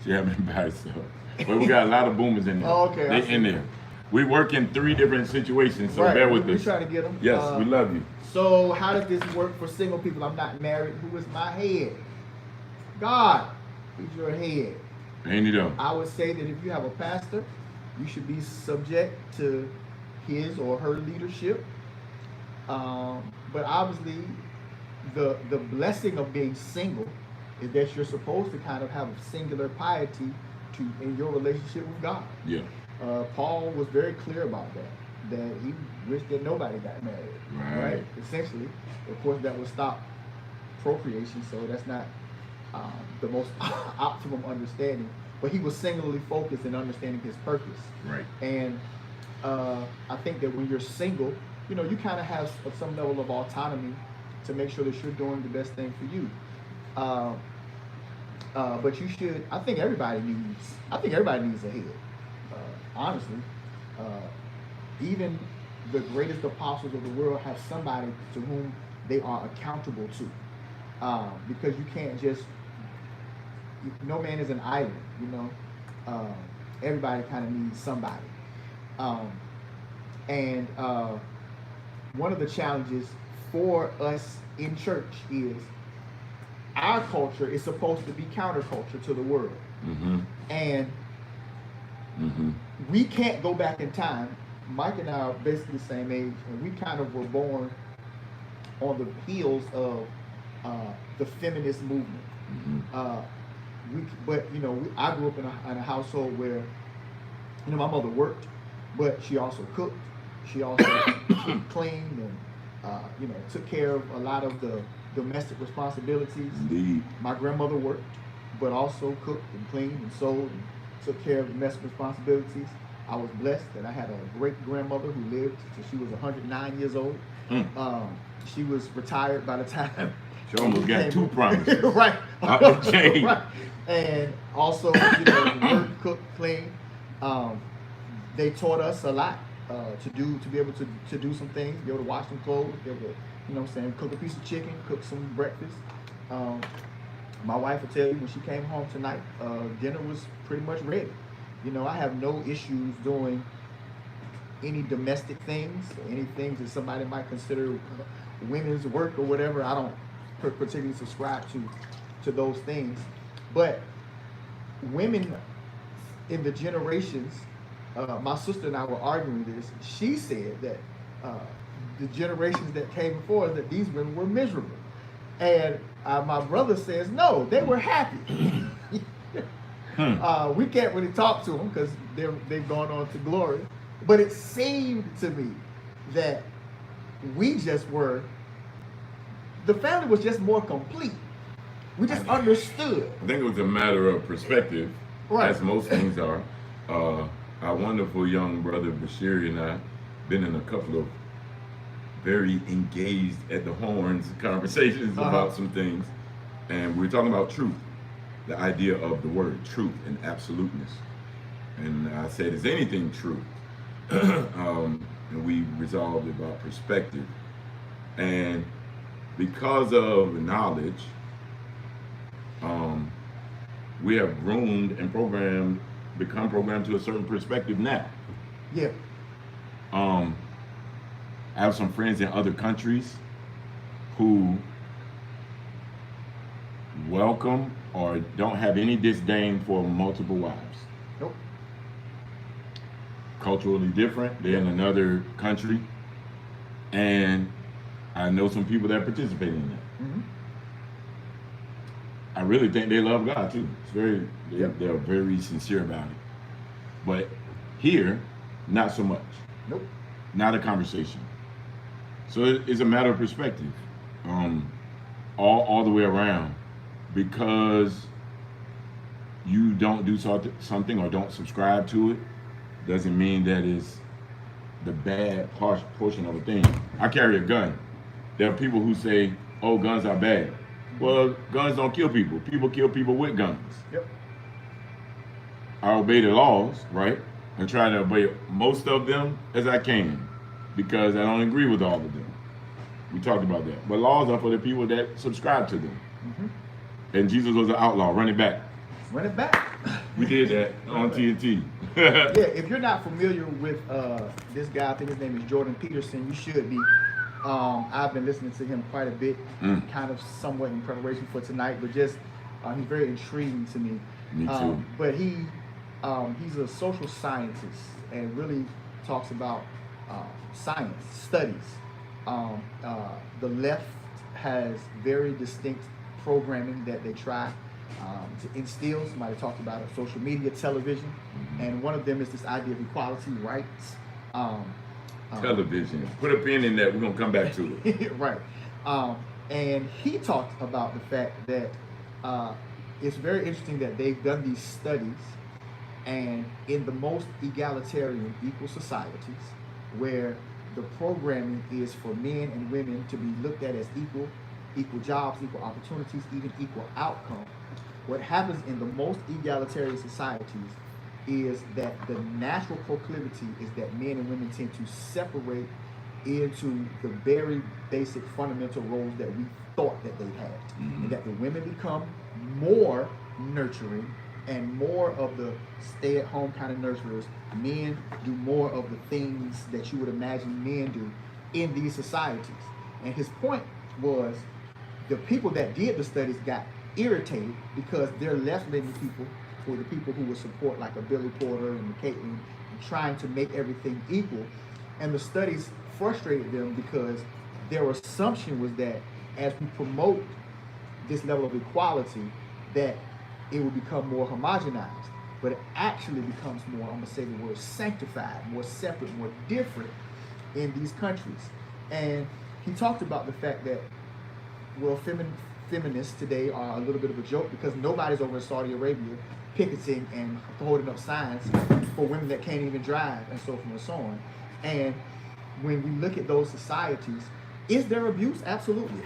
She having it by herself. But we got a lot of boomers in there. Oh, okay. They in there. We work in 3 different situations, so Right. bear with We us. try to get them. Yes, we love you. So how does this work for single people? I'm not married. Who is my head? God is your head. Ain't it though? I would say that if you have a pastor, you should be subject to his or her leadership. But obviously, the blessing of being single is that you're supposed to kind of have a singular piety in your relationship with God. Yeah. Paul was very clear about that he wished that nobody got married. Right. Essentially, of course, that would stop procreation, so that's not the most optimum understanding. But he was singularly focused in understanding his purpose. Right. And I think that when you're single, you kind of have some level of autonomy to make sure that you're doing the best thing for you. But you should. I think everybody needs a head. Honestly, even the greatest apostles of the world have somebody to whom they are accountable to, because you can't just. No man is an island, everybody kind of needs somebody. And one of the challenges for us in church is our culture is supposed to be counterculture to the world. Mm-hmm. And we can't go back in time. Mike and I are basically the same age, and we kind of were born on the heels of the feminist movement. I grew up in a household where, my mother worked, but she also cooked. She also cleaned and, took care of a lot of the domestic responsibilities. Indeed. My grandmother worked, but also cooked and cleaned and sewed and took care of domestic responsibilities. I was blessed that I had a great grandmother who lived till she was 109 years old. She was retired by the time. She almost got 2 promises. Right. Okay. Right. And also, work, cook, clean. They taught us a lot to be able to do some things, be able to wash some clothes, be able to, cook a piece of chicken, cook some breakfast. My wife will tell you when she came home tonight, dinner was pretty much ready. I have no issues doing any domestic things, or any things that somebody might consider women's work or whatever. I don't particularly subscribe to those things. But women in the generations, my sister and I were arguing this. She said that the generations that came before us, that these women were miserable. And my brother says, no, they were happy. We can't really talk to them because they've gone on to glory. But it seemed to me that we just were, the family was just more complete. We just understood. I think it was a matter of perspective, Right. as most things are. Our wonderful young brother Bashir and I been in a couple of very engaged at the horns conversations about some things, and we're talking about truth, the idea of the word truth and absoluteness. And I said, is anything true? And we resolved about perspective. And because of knowledge, we have groomed and become programmed to a certain perspective now. Yeah. I have some friends in other countries who welcome or don't have any disdain for multiple wives. Nope. Culturally different, they're in another country, and I know some people that participate in that. Mm-hmm. I really think they love God too. They're very sincere about it. But here, not so much. Nope. Not a conversation. So it's a matter of perspective, all the way around. Because you don't do something or don't subscribe to it, doesn't mean that it's the bad portion of a thing. I carry a gun. There are people who say, oh, guns are bad. Well, guns don't kill people. People kill people with guns. Yep. I obey the laws, right? And try to obey most of them as I can, because I don't agree with all of them. We talked about that. But laws are for the people that subscribe to them. Mm-hmm. And Jesus was an outlaw. Run it back. Run it back. We did that on TNT. Yeah, if you're not familiar with this guy, I think his name is Jordan Peterson, you should be. I've been listening to him quite a bit, kind of somewhat in preparation for tonight, but just he's very intriguing to me. Me too. But he's a social scientist and really talks about science, studies. The left has very distinct programming that they try to instill. Somebody talked about it, social media, television, and one of them is this idea of equality, rights. Television. Put a pin in that. We're going to come back to it. Right. And he talked about the fact that it's very interesting that they've done these studies, and in the most egalitarian, equal societies, where the programming is for men and women to be looked at as equal jobs, equal opportunities, even equal outcome. What happens in the most egalitarian societies is that the natural proclivity is that men and women tend to separate into the very basic fundamental roles that we thought that they had. And that the women become more nurturing and more of the stay-at-home kind of nurturers. Men do more of the things that you would imagine men do in these societies. And his point was, the people that did the studies got irritated because they're left-leaning people, who are the people who would support like a Billy Porter and a Caitlin, and trying to make everything equal. And the studies frustrated them because their assumption was that as we promote this level of equality, that it will become more homogenized. But it actually becomes more, I'm going to say the word, sanctified, more separate, more different in these countries. And he talked about the fact that, well, feminists today are a little bit of a joke because nobody's over in Saudi Arabia picketing and holding up signs for women that can't even drive, and so forth and so on. And when we look at those societies, is there abuse? Absolutely.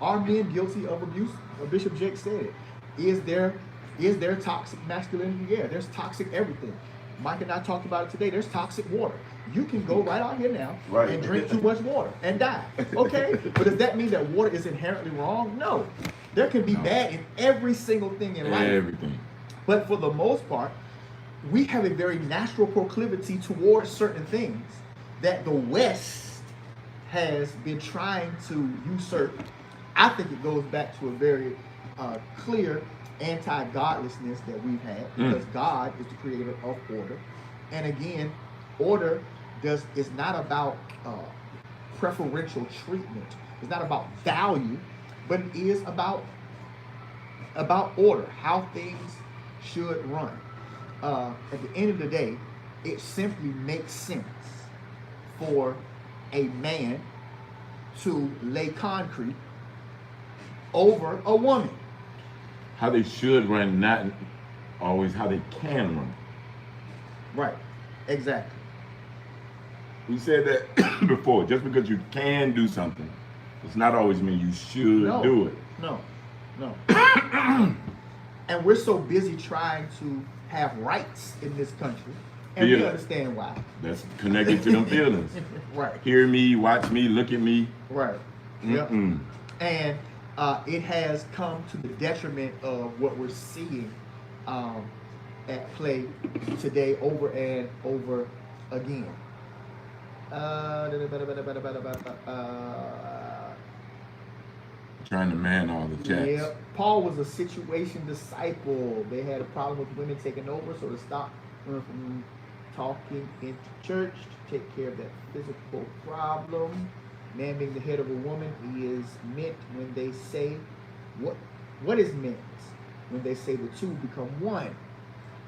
Are men guilty of abuse? Bishop Jake said it. Is there toxic masculinity? Yeah, there's toxic everything. Mike and I talked about it today. There's toxic water. You can go right out here now and drink too much water and die. Okay? But does that mean that water is inherently wrong? No. There can be bad in every single thing in life. Everything. But for the most part, we have a very natural proclivity towards certain things that the West has been trying to usurp I think it goes back to a very clear anti-godlessness that we've had, because God is the creator of order. And again, order is not about preferential treatment. It's not about value, but it is about order, how things should run. At the end of the day, it simply makes sense for a man to lay concrete over a woman. How they should run, not always how they can run. Right, exactly. We said that before. Just because you can do something, it's not always mean you should do it. No. And we're so busy trying to have rights in this country, and we understand why. That's connected to them feelings. Right. Hear me, watch me, look at me. Right. Yep. And it has come to the detriment of what we're seeing at play today over and over again. Trying to man all the chats. Yeah, Paul was a situation disciple. They had a problem with women taking over, so to stop women from talking in church to take care of that physical problem. Man being the head of a woman is meant when they say what is meant when they say the two become one.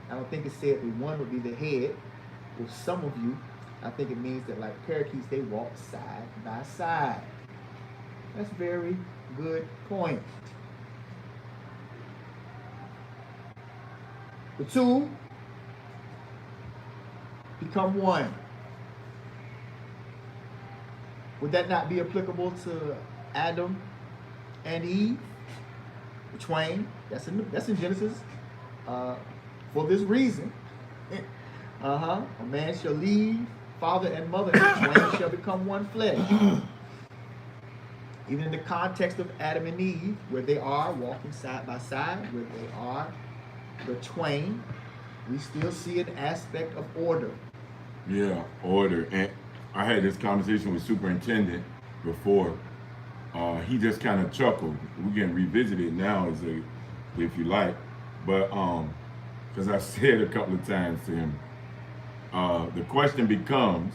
I don't think it said the one would be the head. With some of you, I think it means that like parakeets, they walk side by side. That's a very good point. The two become one. Would that not be applicable to Adam and Eve? The twain. That's in Genesis. For this reason, a man shall leave father and mother, and the twain shall become one flesh. Even in the context of Adam and Eve, where they are walking side by side, where they are the twain, we still see an aspect of order. Yeah, order. And I had this conversation with superintendent before. He just kind of chuckled. We can revisit it now if you like. But because I said a couple of times to him, the question becomes,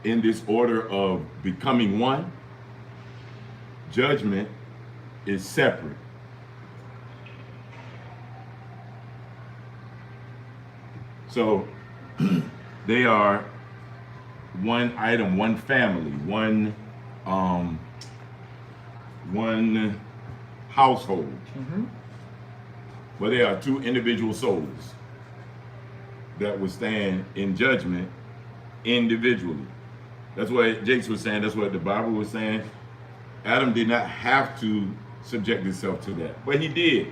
in this order of becoming one, judgment is separate. So they are one item, one family, one household. But they are two individual souls that will stand in judgment individually. That's what Jakes was saying. That's what the Bible was saying. Adam did not have to subject himself to that, but he did.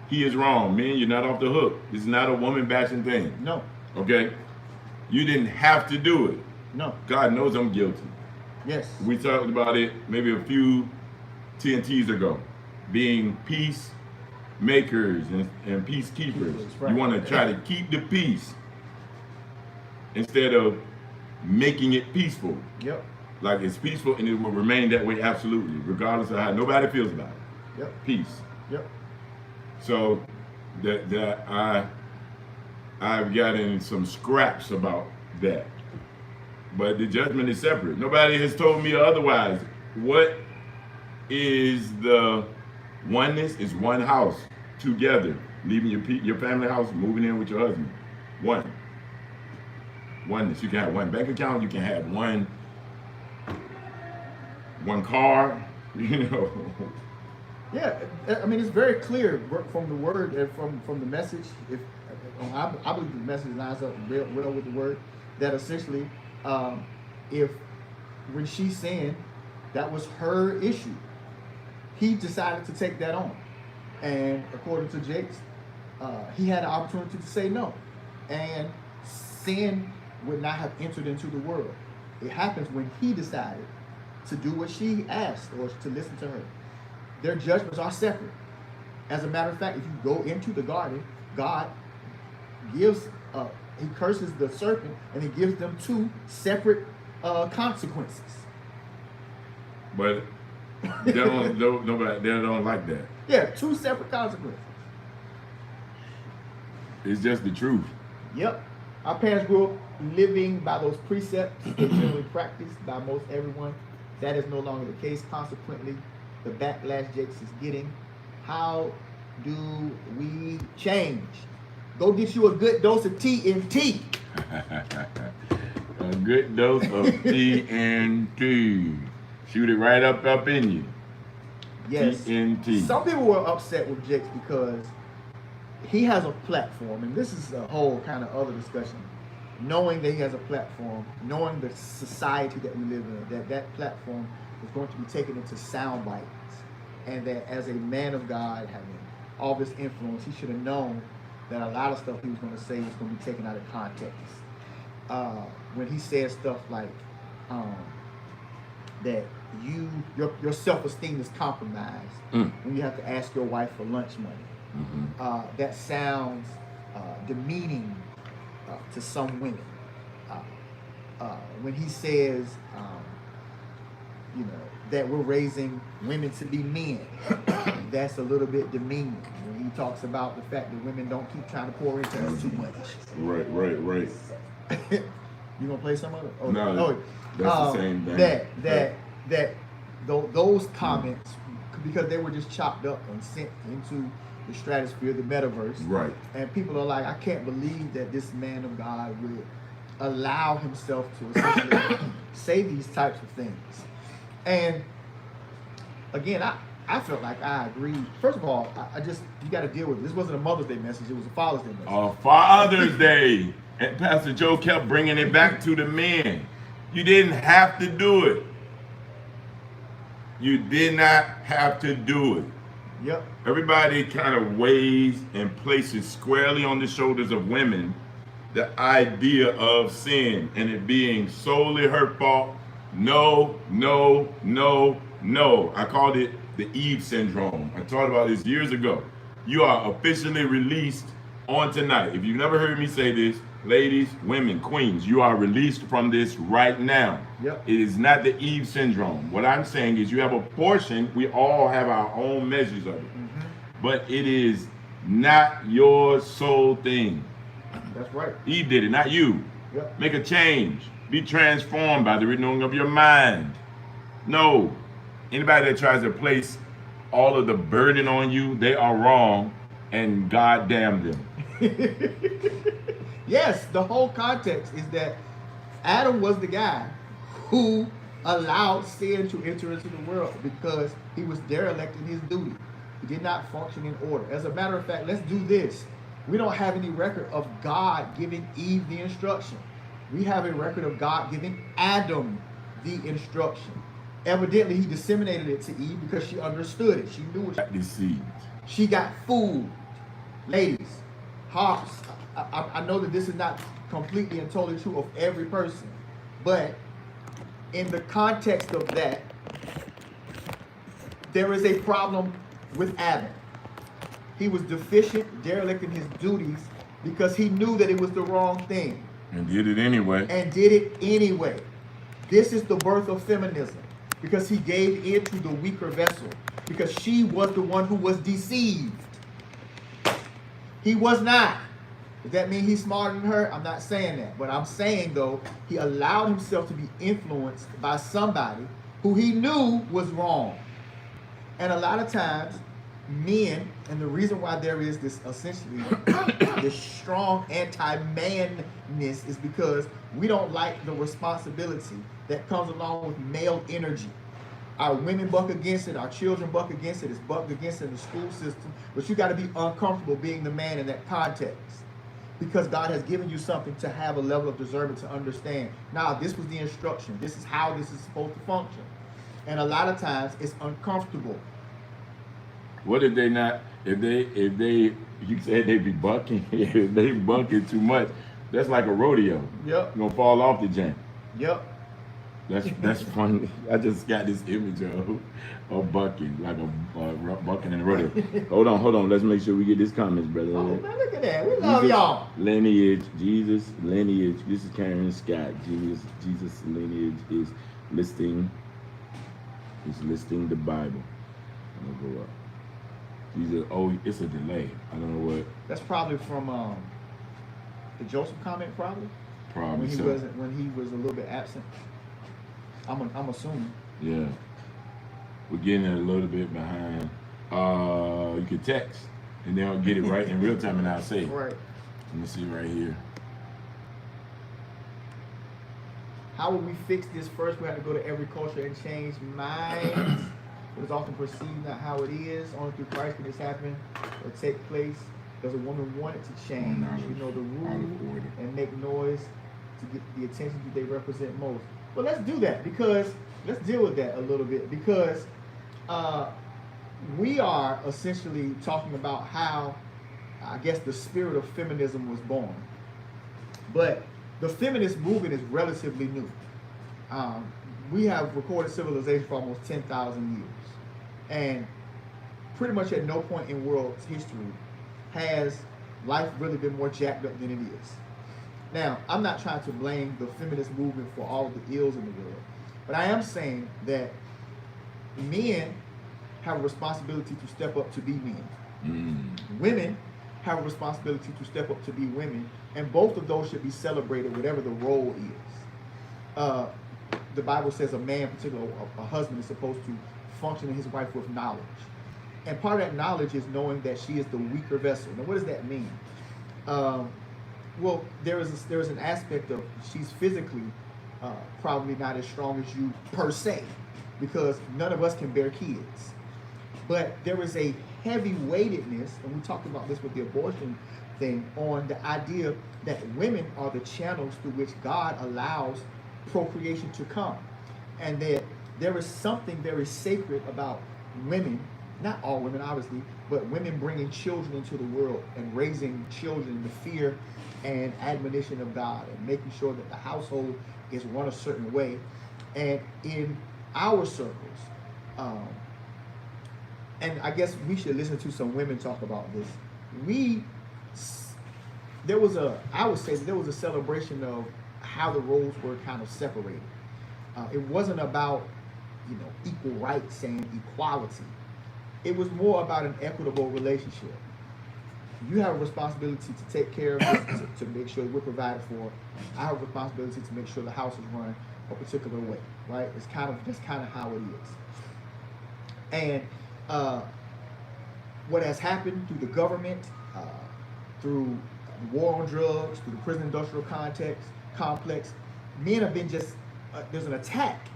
He is wrong. Men, you're not off the hook. This is not a woman bashing thing. No. Okay? You didn't have to do it. No. God knows I'm guilty. Yes. We talked about it maybe a few TNTs ago. Being peacemakers and peacekeepers. Right. You want to try to keep the peace instead of making it peaceful. Yep. Like it's peaceful and it will remain that way absolutely, regardless of how nobody feels about it. Yep. Peace. Yep. So that I've gotten some scraps about that. But the judgment is separate. Nobody has told me otherwise. What is the oneness? Is one house together, leaving your family house, moving in with your husband. Oneness. You can have one bank account. You can have one car. You know. Yeah, I mean, it's very clear from the word and from the message. I believe the message lines up real with the word, that essentially, if when she sinned, that was her issue. He decided to take that on, and according to Jakes, he had an opportunity to say no, and sin would not have entered into the world. It happens when he decided to do what she asked or to listen to her. Their judgments are separate. As a matter of fact, if you go into the garden, God gives, he curses the serpent and he gives them two separate consequences. But They don't like that. Yeah, 2 separate consequences. It's just the truth. Yep. Our parents grew up living by those precepts that generally practiced by most everyone. That is no longer the case. Consequently, the backlash Jakes is getting. How do we change? Go get you a good dose of TNT. A good dose of TNT. Shoot it right up in you. Yes. TNT. Some people were upset with Jakes because he has a platform, and this is a whole kind of other discussion. Knowing that he has a platform, knowing the society that we live in, that platform is going to be taken into sound bites, and that as a man of God, having all this influence, he should have known that a lot of stuff he was going to say was going to be taken out of context. When he said stuff like that your self-esteem is compromised when you have to ask your wife for lunch money. That sounds demeaning to some women. When he says, that we're raising women to be men, that's a little bit demeaning. When he talks about the fact that women don't keep trying to pour into us too much. Right. You gonna play some of it? No, that's the same thing. Those comments, because they were just chopped up and sent into the stratosphere, the metaverse. Right. And people are like, I can't believe that this man of God would allow himself to essentially say these types of things. And again, I felt like I agreed. First of all, you got to deal with it. This wasn't a Mother's Day message. It was a Father's Day message. Father's Day. And Pastor Joe kept bringing it back to the men. You didn't have to do it. You did not have to do it. Yep. Everybody kind of weighs and places squarely on the shoulders of women the idea of sin and it being solely her fault. No. I called it the Eve syndrome. I talked about this years ago. You are officially released on tonight. If you've never heard me say this, ladies, women, queens, you are released from this right now. Yep. It is not the Eve syndrome. What I'm saying is you have a portion. We all have our own measures of it. But it is not your sole thing. That's right. Eve did it, not you. Yep. Make a change. Be transformed by the renewing of your mind. No. Anybody that tries to place all of the burden on you, they are wrong, and God damn them. Yes, the whole context is that Adam was the guy who allowed sin to enter into the world because he was derelict in his duty. He did not function in order. As a matter of fact, let's do this. We don't have any record of God giving Eve the instruction. We have a record of God giving Adam the instruction. Evidently, he disseminated it to Eve because she understood it. She knew what Deceived. she got fooled. Ladies, hearts. I know that this is not completely and totally true of every person, but in the context of that, there is a problem with Adam. He was deficient, derelict in his duties because he knew that it was the wrong thing. And did it anyway. This is the birth of feminism because he gave in to the weaker vessel because she was the one who was deceived. He was not. Does that mean he's smarter than her? I'm not saying that. But I'm saying, though, he allowed himself to be influenced by somebody who he knew was wrong. And a lot of times, men, and the reason why there is this essentially this strong anti-manness is because we don't like the responsibility that comes along with male energy. Our women buck against it, our children buck against it, it's bucked against it in the school system, but you got to be uncomfortable being the man in that context because God has given you something to have a level of discernment to understand. Now, this was the instruction. This is how this is supposed to function. And a lot of times, it's uncomfortable. What if they not, if they, you said they be bucking, if they bucking too much, that's like a rodeo. Yep. You're gonna fall off the jank. Yep. That's funny. I just got this image of bucking, like a bucking in a rodeo. Hold on. Let's make sure we get this comments, brother. Oh, man, look at that. We love y'all. Lineage, Jesus lineage. This is Karen Scott. Jesus lineage is listing It's listing the Bible. I'm gonna go up. These are, oh, it's a delay. I don't know what. That's probably from the Joseph comment, probably. Probably when he so. wasn't, when he was a little bit absent. I'm assuming. Yeah. We're getting a little bit behind. You can text and they'll get it right in real time, and I'll say. Right. Let me see right here. How will we fix this? First, we have to go to every culture and change minds. It is often perceived not how it is. Only through Christ can this happen or take place. Does a woman want it to change? You know the rule and make noise to get the attention that they represent most. Well, let's do that, because let's deal with that a little bit, because we are essentially talking about how, I guess, the spirit of feminism was born. But the feminist movement is relatively new. We have recorded civilization for almost 10,000 years. And pretty much at no point in world history has life really been more jacked up than it is. Now, I'm not trying to blame the feminist movement for all of the ills in the world, but I am saying that men have a responsibility to step up to be men. Women have a responsibility to step up to be women, and both of those should be celebrated, whatever the role is. The Bible says a man, particularly a husband, is supposed to function in his wife with knowledge. And part of that knowledge is knowing that she is the weaker vessel. Now, what does that mean? Well, there is an aspect of she's physically probably not as strong as you per se, because none of us can bear kids. But there is a heavy weightedness, and we talked about this with the abortion thing, on the idea that women are the channels through which God allows procreation to come, and that there is something very sacred about women, not all women obviously, but women bringing children into the world and raising children in the fear and admonition of God, and making sure that the household is run a certain way. And in our circles, and I guess we should listen to some women talk about this. I would say that there was a celebration of how the roles were kind of separated. It wasn't about, equal rights and equality. It was more about an equitable relationship. You have a responsibility to take care of this, to make sure we're provided for. I have a responsibility to make sure the house is run a particular way, right? That's kind of how it is. And what has happened through the government, through the war on drugs, through the prison industrial complex, men have been there's an attack,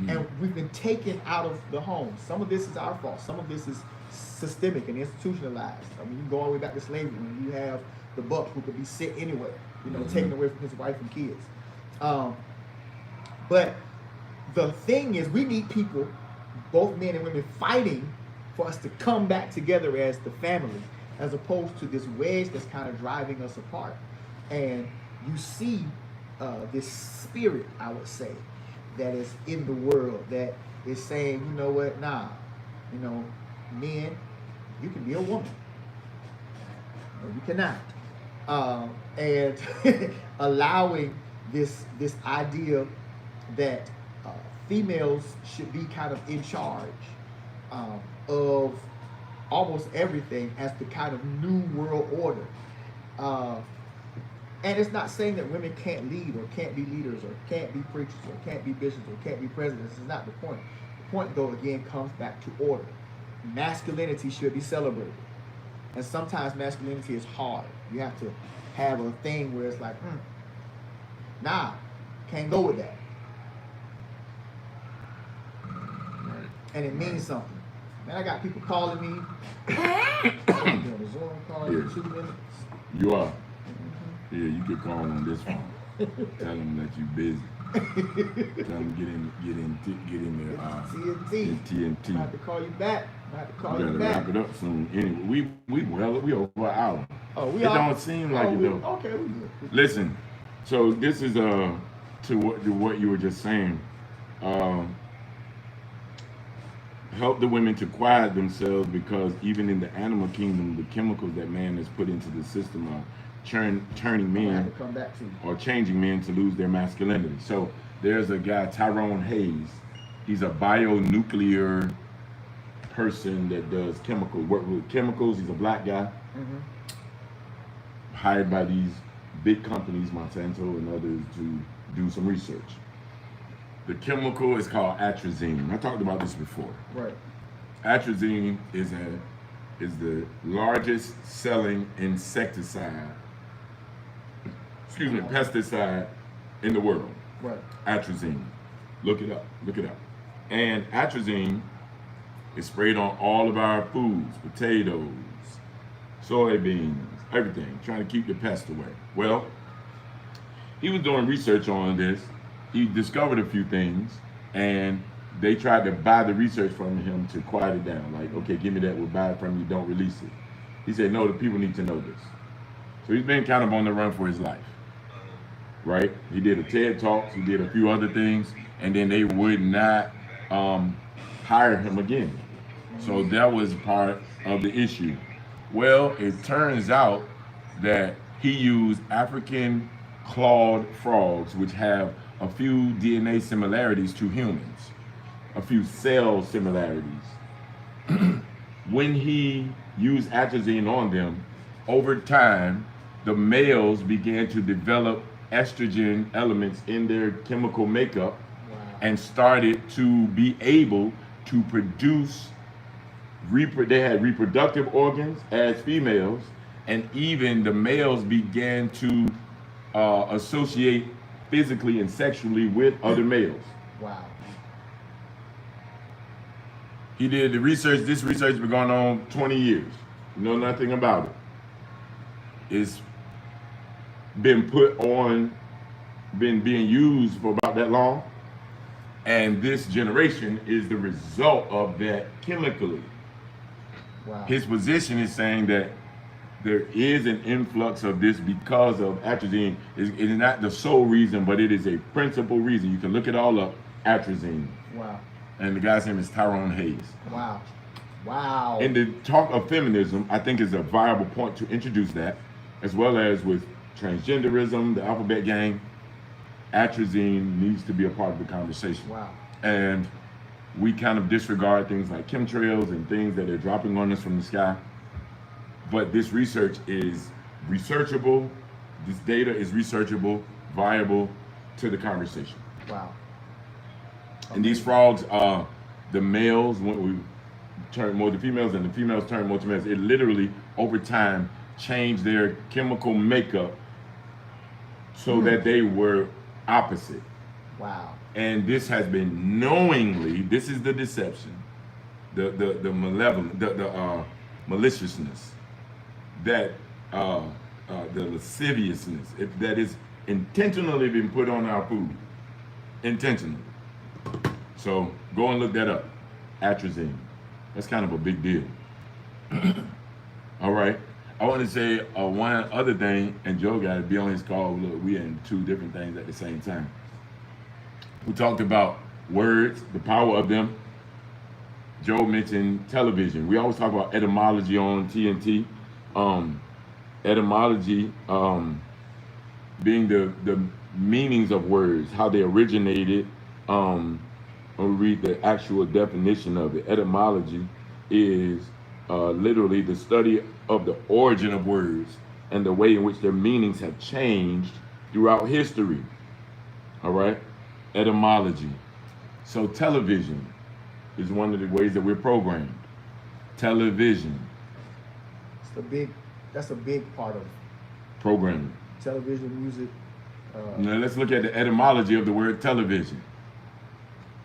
and we've been taken out of the home. Some of this is our fault. Some of this is systemic and institutionalized. I mean, you can go all the way back to slavery when you have the buck who could be sick anywhere, taken away from his wife and kids. But the thing is, we need people, both men and women, fighting for us to come back together as the family, as opposed to this wedge that's kind of driving us apart. And you see this spirit, I would say, that is in the world that is saying, you know what, nah, men, you can be a woman. No, you cannot. And allowing this idea that females should be kind of in charge of almost everything as the kind of new world order. And it's not saying that women can't lead, or can't be leaders, or can't be preachers, or can't be bishops, or can't be presidents. It's not the point. The point, though, again, comes back to order. Masculinity should be celebrated. And sometimes masculinity is hard. You have to have a thing where it's like, nah, can't go with that. Right. And it means something. Man, I got people calling me. On the Zoom call in 2 minutes. You are. Yeah, you could call on this phone. Tell them that you're busy. Tell them get in there. TNT. I have to call you back. We gotta wrap it up soon. Anyway, we over an hour. Oh, it don't seem like it though. Okay, we good. Listen, so this is to what you were just saying. Help the women to quiet themselves, because even in the animal kingdom, the chemicals that man has put into the system are turning men or changing men to lose their masculinity. So there's a guy, Tyrone Hayes, He's a bionuclear person that does work with chemicals. He's a black guy, hired by these big companies, Monsanto and others, to do some research. The chemical is called atrazine. I talked about this before. Right. Atrazine is the largest selling pesticide in the world. Right. Atrazine. Look it up. And atrazine is sprayed on all of our foods, potatoes, soybeans, everything, trying to keep the pests away. Well, he was doing research on this. He discovered a few things, and they tried to buy the research from him to quiet it down. Like, okay, give me that, we'll buy it from you, don't release it. He said, no, the people need to know this. So he's been kind of on the run for his life, right? He did a TED Talks, he did a few other things, and then they would not hire him again. So that was part of the issue. Well, it turns out that he used African clawed frogs, which have a few DNA similarities to humans, a few cell similarities. When he used atrazine on them, over time, the males began to develop estrogen elements in their chemical makeup and started to be able to produce, they had reproductive organs as females, and even the males began to associate physically and sexually with other males. Wow. He did the research. This research has been going on 20 years. You know nothing about it. It's been being used for about that long. And this generation is the result of that chemically. Wow. His position is saying that there is an influx of this because of atrazine. It is not the sole reason, but it is a principal reason. You can look it all up, atrazine. Wow. And the guy's name is Tyrone Hayes. Wow. Wow. In the talk of feminism, I think is a viable point to introduce that, as well as with transgenderism, the alphabet gang. Atrazine needs to be a part of the conversation. Wow. And we kind of disregard things like chemtrails and things that are dropping on us from the sky. But this research is researchable. This data is researchable, viable to the conversation. Wow. And these frogs are the males, when we turn more to females, and the females turn more to males. It literally, over time, changed their chemical makeup so that they were opposite. Wow. And this has been knowingly, this is the deception, the malevolent, the maliciousness, that the lasciviousness that is intentionally been put on our food. Intentionally. So go and look that up. Atrazine. That's kind of a big deal. All right. I want to say one other thing, and Joe got to be on his call. Look, we in two different things at the same time. We talked about words, the power of them. Joe mentioned television. We always talk about etymology on TNT. Etymology being the meanings of words, how they originated. When we read the actual definition of it, etymology is literally the study of the origin of words and the way in which their meanings have changed throughout history. All right? Etymology. So television is one of the ways that we're programmed. Television. That's a big part of programming. television, music. Now let's look at the etymology of the word television.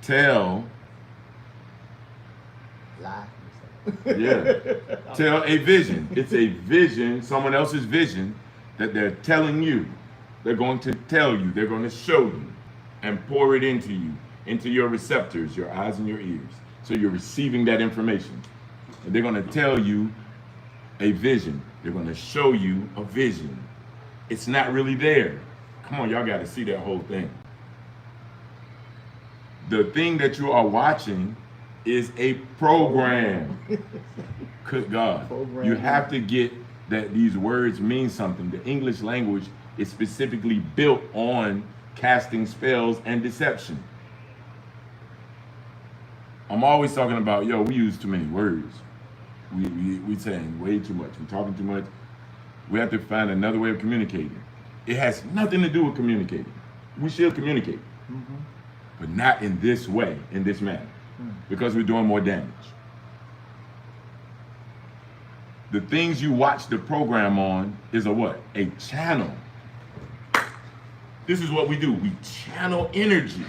Tell. Lie. Yeah. Tell a vision. It's a vision, someone else's vision that they're telling you. They're going to tell you. They're going to show you and pour it into you, into your receptors, your eyes and your ears. So you're receiving that information. And they're going to tell you a vision. They're going to show you a vision. It's not really there. Come on, y'all got to see that whole thing. The thing that you are watching is a program. Good God. Program. You have to get that these words mean something. The English language is specifically built on casting spells and deception. I'm always talking about, yo, we use too many words. We saying way too much. We talking too much. We have to find another way of communicating. It has nothing to do with communicating. We should communicate, but not in this way, in this manner, because we're doing more damage. The things you watch the program on is a what? A channel. This is what we do. We channel energy.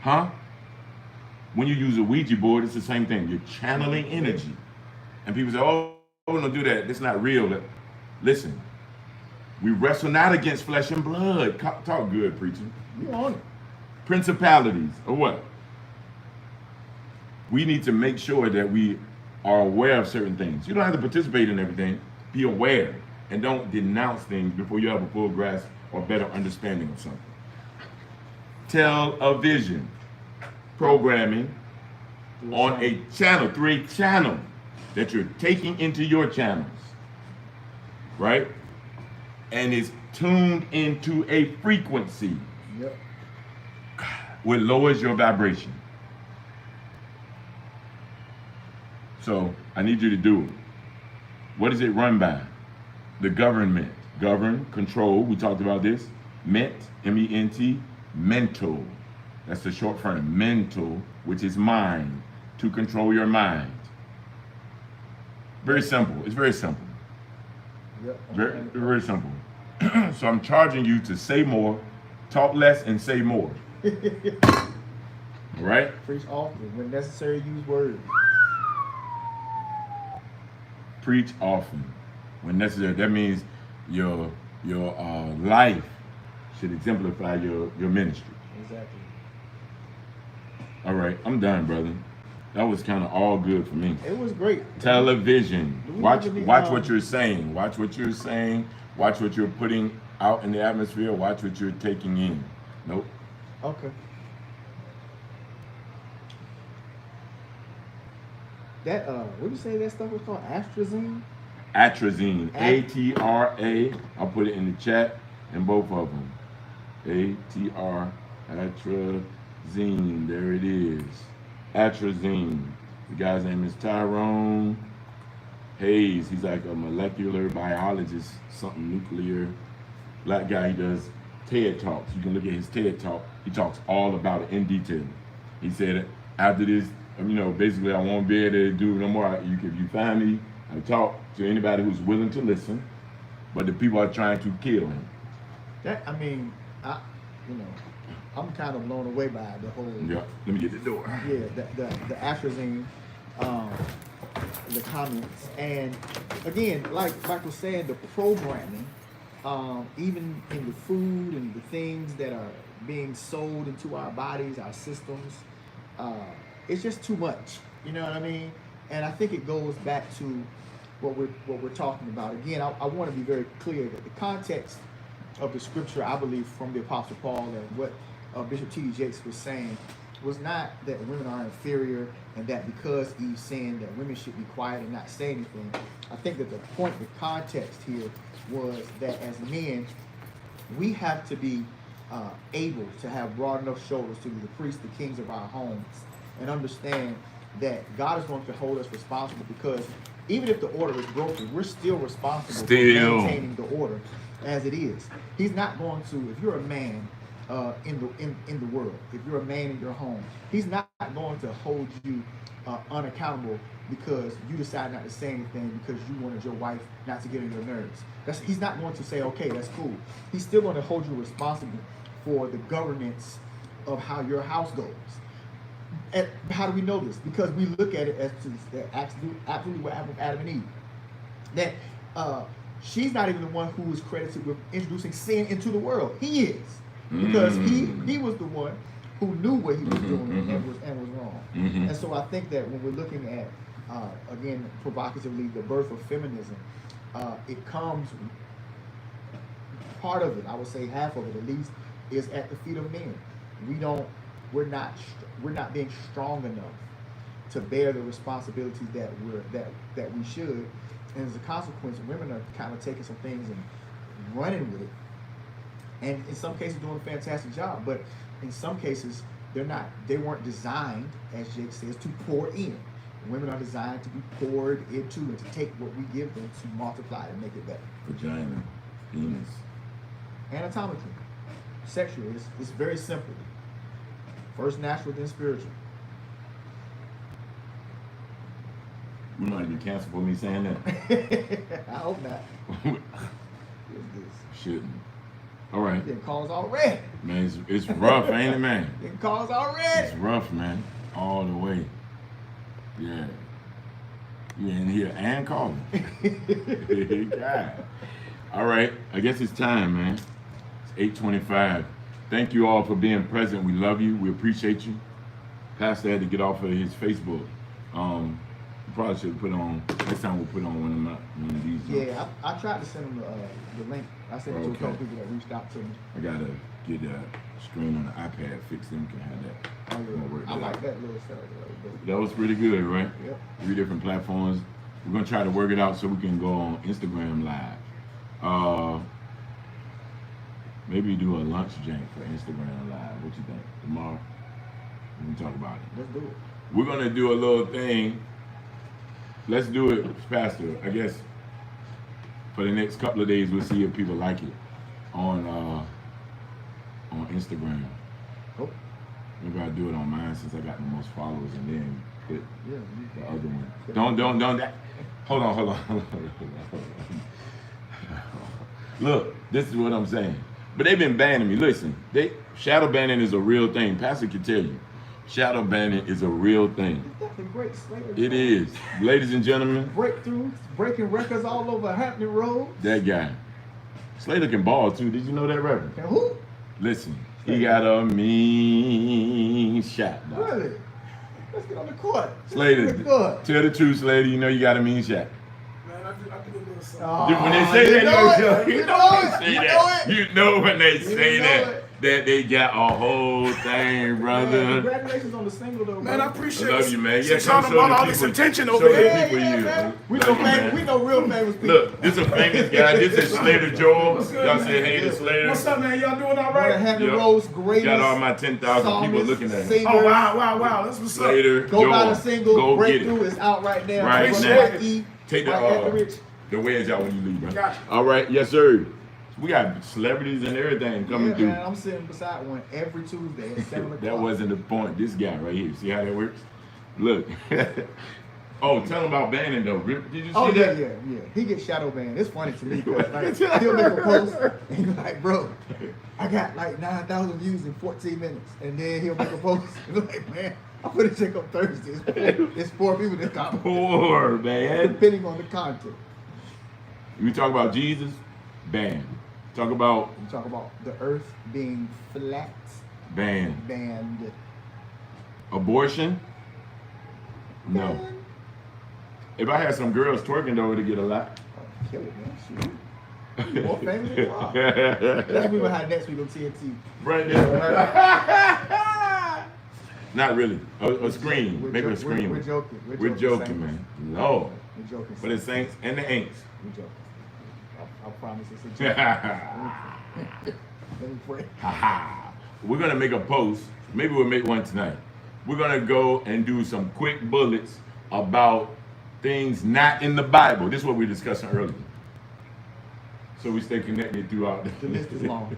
Huh? When you use a Ouija board, it's the same thing. You're channeling energy. And people say, oh, don't do that. That's not real. Listen, we wrestle not against flesh and blood. Talk good, preacher. You on it. Principalities, or what? We need to make sure that we are aware of certain things. You don't have to participate in everything. Be aware. And don't denounce things before you have a full grasp or better understanding of something. Television programming on a channel, through a channel that you're taking into your channels, right? And it's tuned into a frequency. Yep. Which lowers your vibration. So I need you to do it. What does it run by? The government. Govern, control, we talked about this. Ment, M-E-N-T, mental. That's the short form, mental, which is mind, to control your mind. Very simple. It's very simple. Yep. Very, very simple. So I'm charging you to say more, talk less, and say more. All right? Preach often. When necessary, use words. Preach often. When necessary. That means your life should exemplify your ministry. Exactly. All right, I'm done, brother. That was kind of all good for me. It was great. Television. Watch really, what you're saying. Watch what you're saying. Watch what you're putting out in the atmosphere. Watch what you're taking in. Nope. Okay. That what do you say that stuff was called? Atrazine? Atrazine. A-T-R-A. I'll put it in the chat in both of them. A-T-R. Atrazine. There it is. Atrazine. The guy's name is Tyrone Hayes. He's like a molecular biologist, something nuclear. Black guy. He does TED Talks. You can look at his TED Talk. He talks all about it in detail. He said after this, basically I won't be able to do no more. If you find me, I talk to anybody who's willing to listen, but the people are trying to kill him. I'm kind of blown away by the whole. Yeah, let me get the door. Yeah, the atrazine, the comments, and again, like Mike was saying, the programming, even in the food and the things that are being sold into our bodies, our systems, it's just too much. You know what I mean? And I think it goes back to what we're talking about. Again, I want to be very clear that the context of the scripture, I believe, from the Apostle Paul and what Bishop T.D. Jakes was saying was not that women are inferior and that because Eve's saying that women should be quiet and not say anything. I think that the point, the context here was that as men, we have to be able to have broad enough shoulders to be the priests, the kings of our homes, and understand that God is going to hold us responsible, because even if the order is broken, we're still responsible for maintaining the order as it is. He's not going to, if you're a man in the world, if you're a man in your home, he's not going to hold you unaccountable because you decide not to say anything because you wanted your wife not to get on your nerves. He's not going to say, okay, that's cool. He's still going to hold you responsible for the governance of how your house goes. And how do we know this? Because we look at it as absolutely what happened with Adam and Eve. That she's not even the one who is credited with introducing sin into the world. He is. Because he was the one who knew what he was doing and was wrong. And so I think that when we're looking at, again, provocatively, the birth of feminism, it comes, part of it, I would say half of it at least, is at the feet of men. We're not being strong enough to bear the responsibilities that we should, and as a consequence, women are kind of taking some things and running with it, and in some cases doing a fantastic job. But in some cases, they weren't designed, as Jake says, to pour in. Women are designed to be poured into and to take what we give them to multiply and make it better. Vagina, penis. Anatomically, sexually, it's very simple. First natural, then spiritual. We might be canceled for me saying that. I hope not. Shouldn't. All right. Getting calls already. Man, it's rough, ain't it, man? Getting calls already. It's rough, man. All the way. Yeah. You in here and calling. God. All right. I guess it's time, man. It's 8:25. Thank you all for being present. We love you. We appreciate you. Pastor had to get off of his Facebook. Probably should put on, next time we'll put on one of these. Yeah, I tried to send him the link. I sent it to a couple people that reached out to me. I gotta get the screen on the iPad fixed, then we can have that. Oh, yeah. I like that little setup. That was pretty good, right? Yep. 3 different platforms. We're gonna try to work it out so we can go on Instagram Live. Maybe do a lunch jank for Instagram Live. What you think? Tomorrow? We can talk about it. Let's do it. We're gonna do a little thing. Let's do it, Pastor. I guess for the next couple of days, we'll see if people like it on Instagram. Oh. Maybe I'll do it on mine since I got the most followers, and then put Yeah. the other one. Don't. Hold on. Look, this is what I'm saying. But they've been banning me. Listen, shadow banning is a real thing. Pastor can tell you. Shadow banning is a real thing. Great Slater. It is. Ladies and gentlemen. Breakthroughs, breaking records all over Hampton Road. That guy. Slater can ball too. Did you know that, Reverend? And who? Listen, he got a mean shot. Dog. Really? Let's get on the court. Slater, tell the truth, Slater. You know you got a mean shot. Man, I do a little something. When they say that, you know it. You know when they say that. That they got a whole thing, brother. Man, congratulations on the single, though. Man, I bro. appreciate I love you, man. Since come y'all show brought the all this people- attention show over the here. people you. Man. We Love know you, man. we know real famous people. Look, this is a famous guy. This is Slater Joel. What's good, Y'all man? say hey to Slater. What's up, man? Y'all doing all One of right? Hampton Yep. Road's greatest. Got all my 10,000 people looking at him. Singers. Oh, wow. That's what's up. Slater Go buy Joel. the single. Go get Breakthrough it. is out right now. Right From now. Mikey, Take right at the Rich. the wedge out when you leave, bro. Gotcha. All right, yes, sir. We got celebrities and everything coming Yeah, through. man, I'm sitting beside one every Tuesday at 7 o'clock. That wasn't the point. This guy right here. See how that works? Look. Oh, tell him about banning though. Did you see Oh, that? yeah. He gets shadow banned. It's funny to me because like, he'll make a post and he's like, bro, I got like 9,000 views in 14 minutes. And then he'll make a post and be like, man, I'm going to check up Thursday. It's 4 people that comment. Poor man. Depending on the content. We talk about Jesus, ban. Talk about You talk about the earth being flat, ban. banned. Abortion? No. Banned. If I had some girls twerking though, it'd get a lot. Oh, kill it, man. Shoot. You more famous than you are. That's we gonna have next week on TNT. Right there. Not really. A screen. Make a screen. We're joking. We're joking, man. No. We're joking. For the saints and the ain'ts. We're joking. I promise it's a joke. Let me pray. We're gonna make a post. Maybe we'll make one tonight. We're gonna go and do some quick bullets about things not in the Bible. This is what we were discussing earlier. So we stay connected throughout The list is long.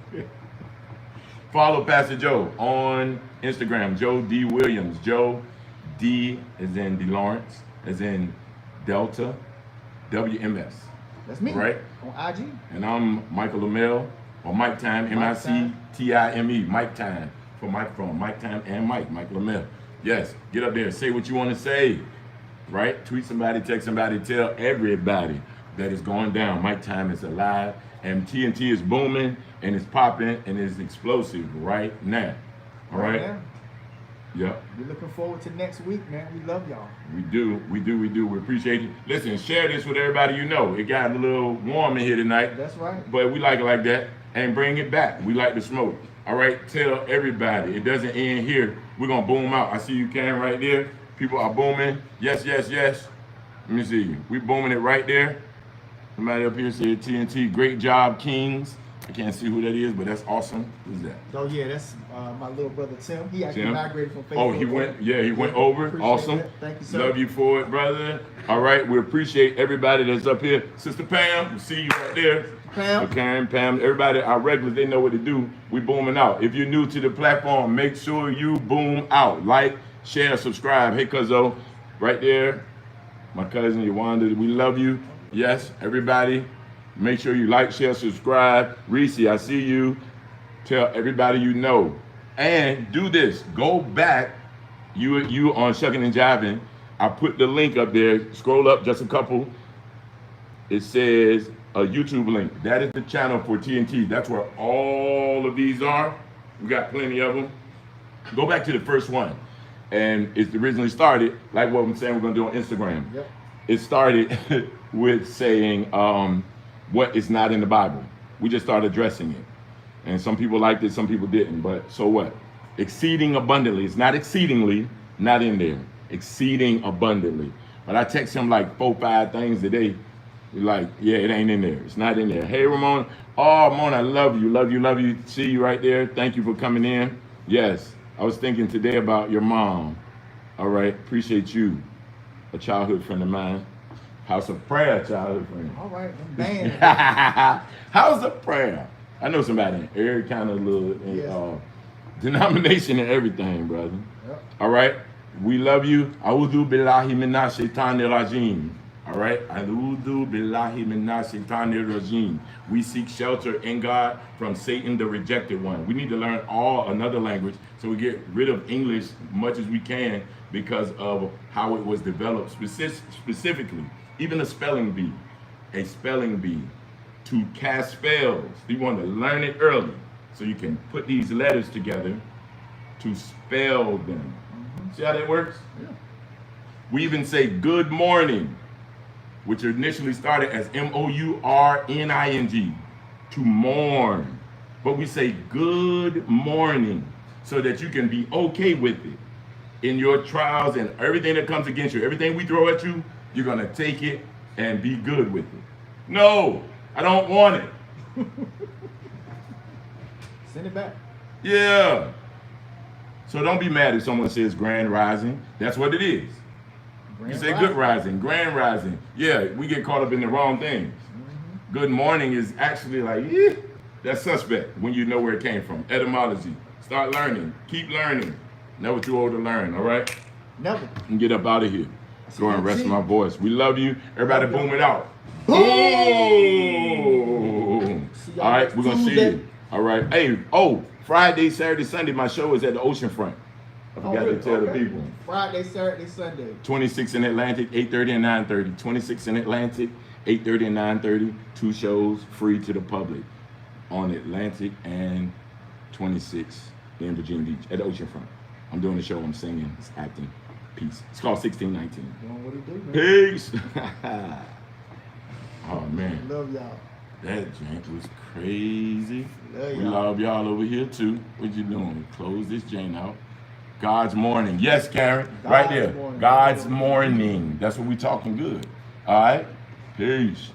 Follow Pastor Joe on Instagram, Joe D. Williams. Joe D as in D. Lawrence, as in Delta, WMS. That's me. Right. On IG. And I'm Michael Lamel, or Mike Time, M-I-C-T-I-M-E, Mike Time, for microphone, Mike Time and Michael Lamel. Yes, get up there, say what you want to say, right? Tweet somebody, text somebody, tell everybody that it's going down. Mike Time is alive, and TNT is booming, and it's popping, and it's explosive right now. All right? now. Yep. We're looking forward to next week, man. We love y'all. We do. We appreciate you. Listen, share this with everybody you know. It got a little warm in here tonight. That's right. But we like it like that. And bring it back. We like the smoke. All right? Tell everybody. It doesn't end here. We're going to boom out. I see you, Cam, right there. People are booming. Yes. Let me see you. We booming it right there. Somebody up here said TNT. Great job, Kings. I can't see who that is, but that's awesome. Who's that? Oh yeah, that's my little brother Tim. He actually Tim? migrated from Facebook. Oh, he went. Yeah, he went over. Appreciate Awesome. that. Thank you, sir. Love you for it, brother. All right, we appreciate everybody that's up here. Sister Pam, we see you right there. Pam. Karen, Pam, everybody, our regulars, they know what to do. We booming out. If you're new to the platform, make sure you boom out. Like, share, subscribe. Hey, cuzzo, right there. My cousin Yawanda, we love you. Yes, everybody. Make sure you like, share, subscribe. Reese, I see you. Tell everybody you know. And do this. Go back. You on Shucking and Jiving. I put the link up there. Scroll up just a couple. It says a YouTube link. That is the channel for TNT. That's where all of these are. We got plenty of them. Go back to the first one. And it originally started, like what I'm saying we're going to do on Instagram. Yep. It started with saying what is not in the Bible. We just started addressing it. And some people liked it, some people didn't. But so what? Exceeding abundantly. It's not exceedingly, not in there. Exceeding abundantly. But I text him like 4-5 things today. Like, yeah, it ain't in there. It's not in there. Hey, Ramon. Oh, Ramon, I love you, love you, love you. See you right there. Thank you for coming in. Yes, I was thinking today about your mom. All right, appreciate you. A childhood friend of mine. House of Prayer childhood friend. All right, I'm banned. House of Prayer. I know somebody in every kind of little Yes. denomination and everything, brother. Yep. All right, we love you. A'udhu billahi minash shaitanir rajim. All right, A'udhu billahi minash shaitanir rajim. We seek shelter in God from Satan, the rejected one. We need to learn another language so we get rid of English as much as we can because of how it was developed specifically. Even a spelling bee, to cast spells. You want to learn it early so you can put these letters together to spell them. See how that works? Yeah. We even say good morning, which initially started as mourning, to mourn. But we say good morning so that you can be okay with it in your trials and everything that comes against you. Everything we throw at you, you're going to take it and be good with it. No, I don't want it. Send it back. Yeah. So don't be mad if someone says grand rising. That's what it is. You say good rising, grand rising. Yeah, we get caught up in the wrong things. Mm-hmm. Good morning is actually like, that's suspect when you know where it came from. Etymology. Start learning. Keep learning. Never too old to learn, all right? Never. And get up out of here. Go and rest my voice. We love you. Everybody boom it out. Boom! All right, we're going to see you. All right. Hey, Friday, Saturday, Sunday, my show is at the oceanfront. I forgot to tell the people. Friday, Saturday, Sunday. 26 in Atlantic, 8:30 and 9:30. 26 in Atlantic, 8:30 and 9:30. 2 shows free to the public on Atlantic and 26 in Virginia Beach at the oceanfront. I'm doing the show. I'm singing. It's acting. Peace. It's called 1619. Doing what he do, man. Peace. Oh, man. Love y'all. That jank was crazy. Love We y'all. love y'all over here, too. What you doing? Close this jank out. God's morning. Yes, Karen. Right there. Morning. God's morning. That's what we talking good. All right? Peace.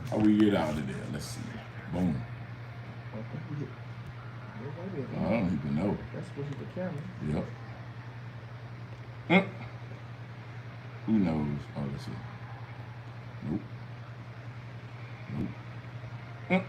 How we get out of there? Let's see. Boom. I don't even know. That's what the camera. Yep. Who knows? Oh, let's see. Nope.